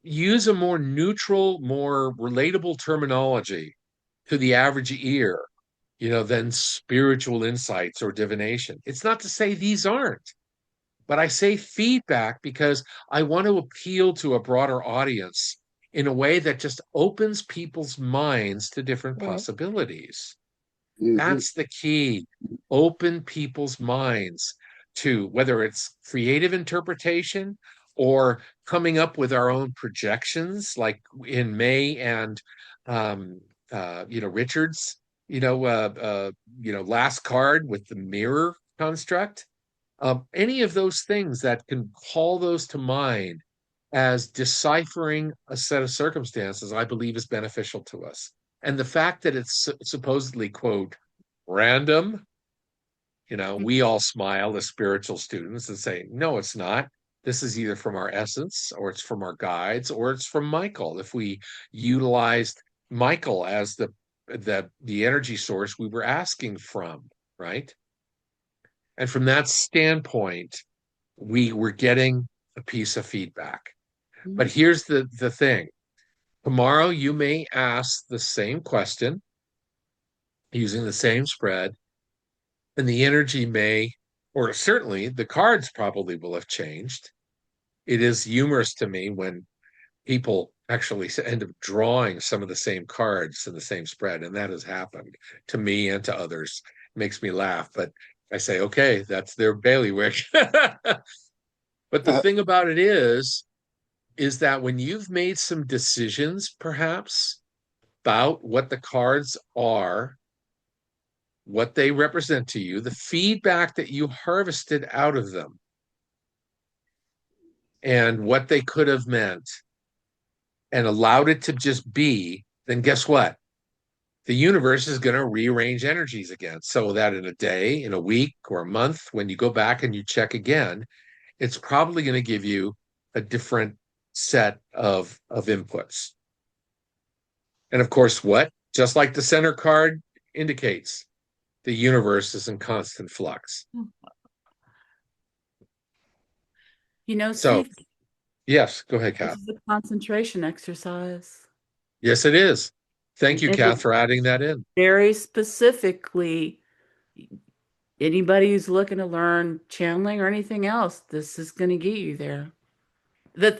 A: use a more neutral, more relatable terminology to the average ear, than spiritual insights or divination. It's not to say these aren't, but I say feedback because I want to appeal to a broader audience in a way that just opens people's minds to different
E: Right.
A: possibilities.
H: Mhm.
A: That's the key. Open people's minds to whether it's creative interpretation or coming up with our own projections, like in May and Richard's, last card with the mirror construct. Any of those things that can call those to mind as deciphering a set of circumstances, I believe is beneficial to us. And the fact that it's supposedly, quote, random, we all smile as spiritual students and say, no, it's not. This is either from our essence, or it's from our guides, or it's from Michael. If we utilized Michael as the energy source we were asking from, right? And from that standpoint, we were getting a piece of feedback. But here's the thing. Tomorrow, you may ask the same question using the same spread, and the energy may, or certainly the cards probably will have changed. It is humorous to me when people actually end up drawing some of the same cards in the same spread, and that has happened to me and to others. It makes me laugh, but I say, okay, that's their bailiwick. But the
H: Uh,
A: thing about it is that when you've made some decisions, perhaps, about what the cards are, what they represent to you, the feedback that you harvested out of them, and what they could have meant, and allowed it to just be, then guess what? The universe is going to rearrange energies again so that in a day, in a week, or a month, when you go back and you check again, it's probably going to give you a different set of inputs. And of course, what? Just like the center card indicates, the universe is in constant flux.
B: You know,
A: So,
B: Steve,
A: yes, go ahead,
B: this
A: Kath.
B: is a concentration exercise.
A: Yes, it is. Thank you,
B: And
A: Kath, for adding that in.
B: very specifically, anybody who's looking to learn channeling or anything else, this is going to get you there.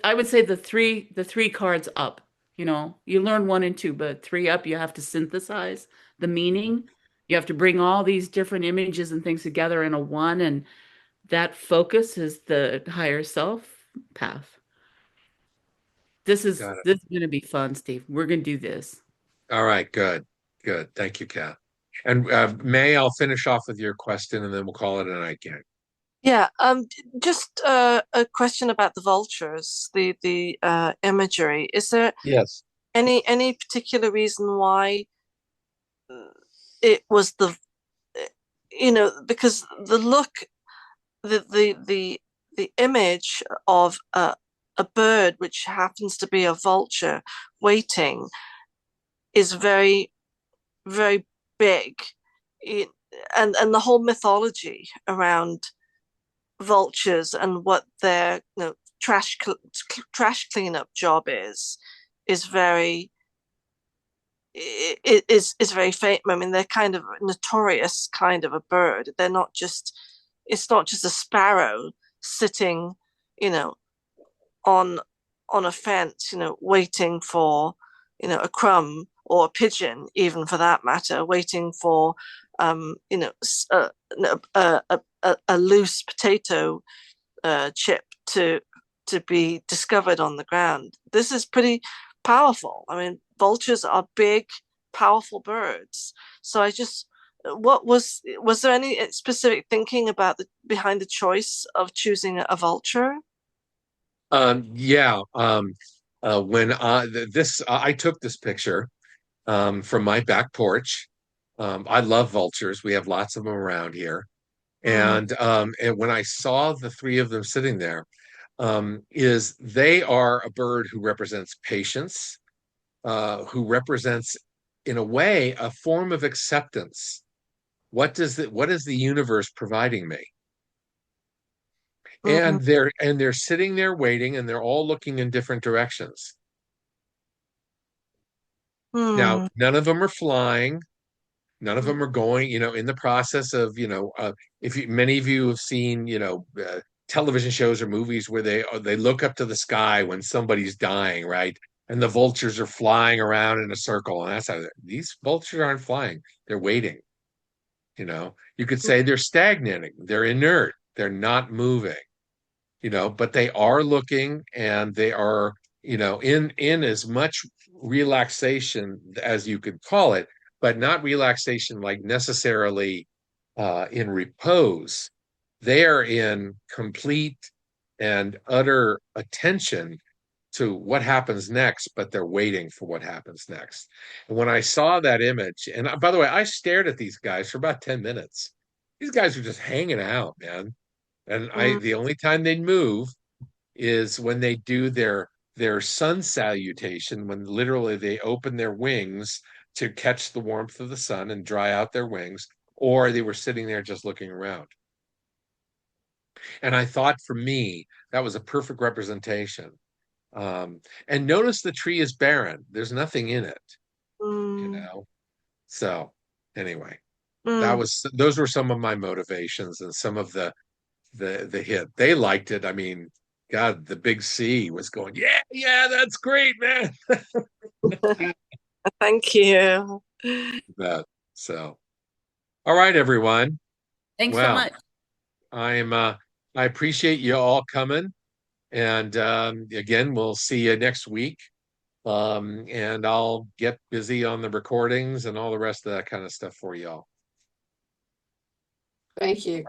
B: I would say the three cards up. You know, you learn one and two, but three up, you have to synthesize the meaning. You have to bring all these different images and things together in a one, and that focus is the higher self path. This is
A: Got it.
B: this is going to be fun, Steve. We're going to do this.
A: All right, good. Good. Thank you, Kath. And May, I'll finish off with your question and then we'll call it a night game.
I: Yeah, just a question about the vultures, the imagery. Is there
A: Yes.
I: any particular reason why it was because the look, the image of a bird, which happens to be a vulture waiting, is very, very big. And the whole mythology around vultures and what their trash cleanup job is very is very famous. I mean, they're kind of notorious kind of a bird. They're not just It's not just a sparrow sitting, you know, on a fence, waiting for, a crumb, or a pigeon, even for that matter, waiting for, a, a loose potato chip to be discovered on the ground. This is pretty powerful. I mean, vultures are big, powerful birds. So what was there any specific thinking about behind the choice of choosing a vulture?
A: Yeah. When I took this picture from my back porch. I love vultures. We have lots of them around here.
I: Mm,
A: And when I saw the three of them sitting there, is they are a bird who represents patience, who represents, in a way, a form of acceptance. What is the universe providing me?
I: mm,
A: And they're sitting there waiting, and they're all looking in different directions. Now,
I: mm,
A: none of them are flying. None of
I: mm,
A: them are going, in the process of, if many of you have seen, television shows or movies where they look up to the sky when somebody's dying, right? And the vultures are flying around in a circle, and that's how these vultures aren't flying; they're waiting. You could say they're stagnating, they're inert, they're not moving. But they are looking, and they are, in as much relaxation as you could call it, but not relaxation like necessarily in repose. They are in complete and utter attention to what happens next, but they're waiting for what happens next. And when I saw that image, and by the way, I stared at these guys for about 10 minutes. These guys are just hanging out, man. And
I: mm,
A: the only time they move is when they do their sun salutation, when literally they open their wings to catch the warmth of the sun and dry out their wings, or they were sitting there just looking around. And I thought, for me, that was a perfect representation. And notice the tree is barren. There's nothing in it, you
I: mm,
A: know. So anyway,
I: mm.
A: those were some of my motivations and some of the hit. They liked it. I mean, God, the big C was going, yeah, yeah, that's great, man.
I: Thank you.
A: That so, all right, everyone.
B: Thanks so
A: Well,
B: much.
A: I'm I appreciate you all coming, and again, we'll see you next week. And I'll get busy on the recordings and all the rest of that kind of stuff for y'all.
E: Thank you.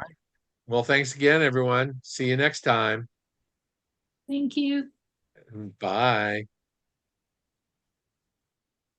A: Well, thanks again, everyone. See you next time.
D: Thank you.
A: Bye.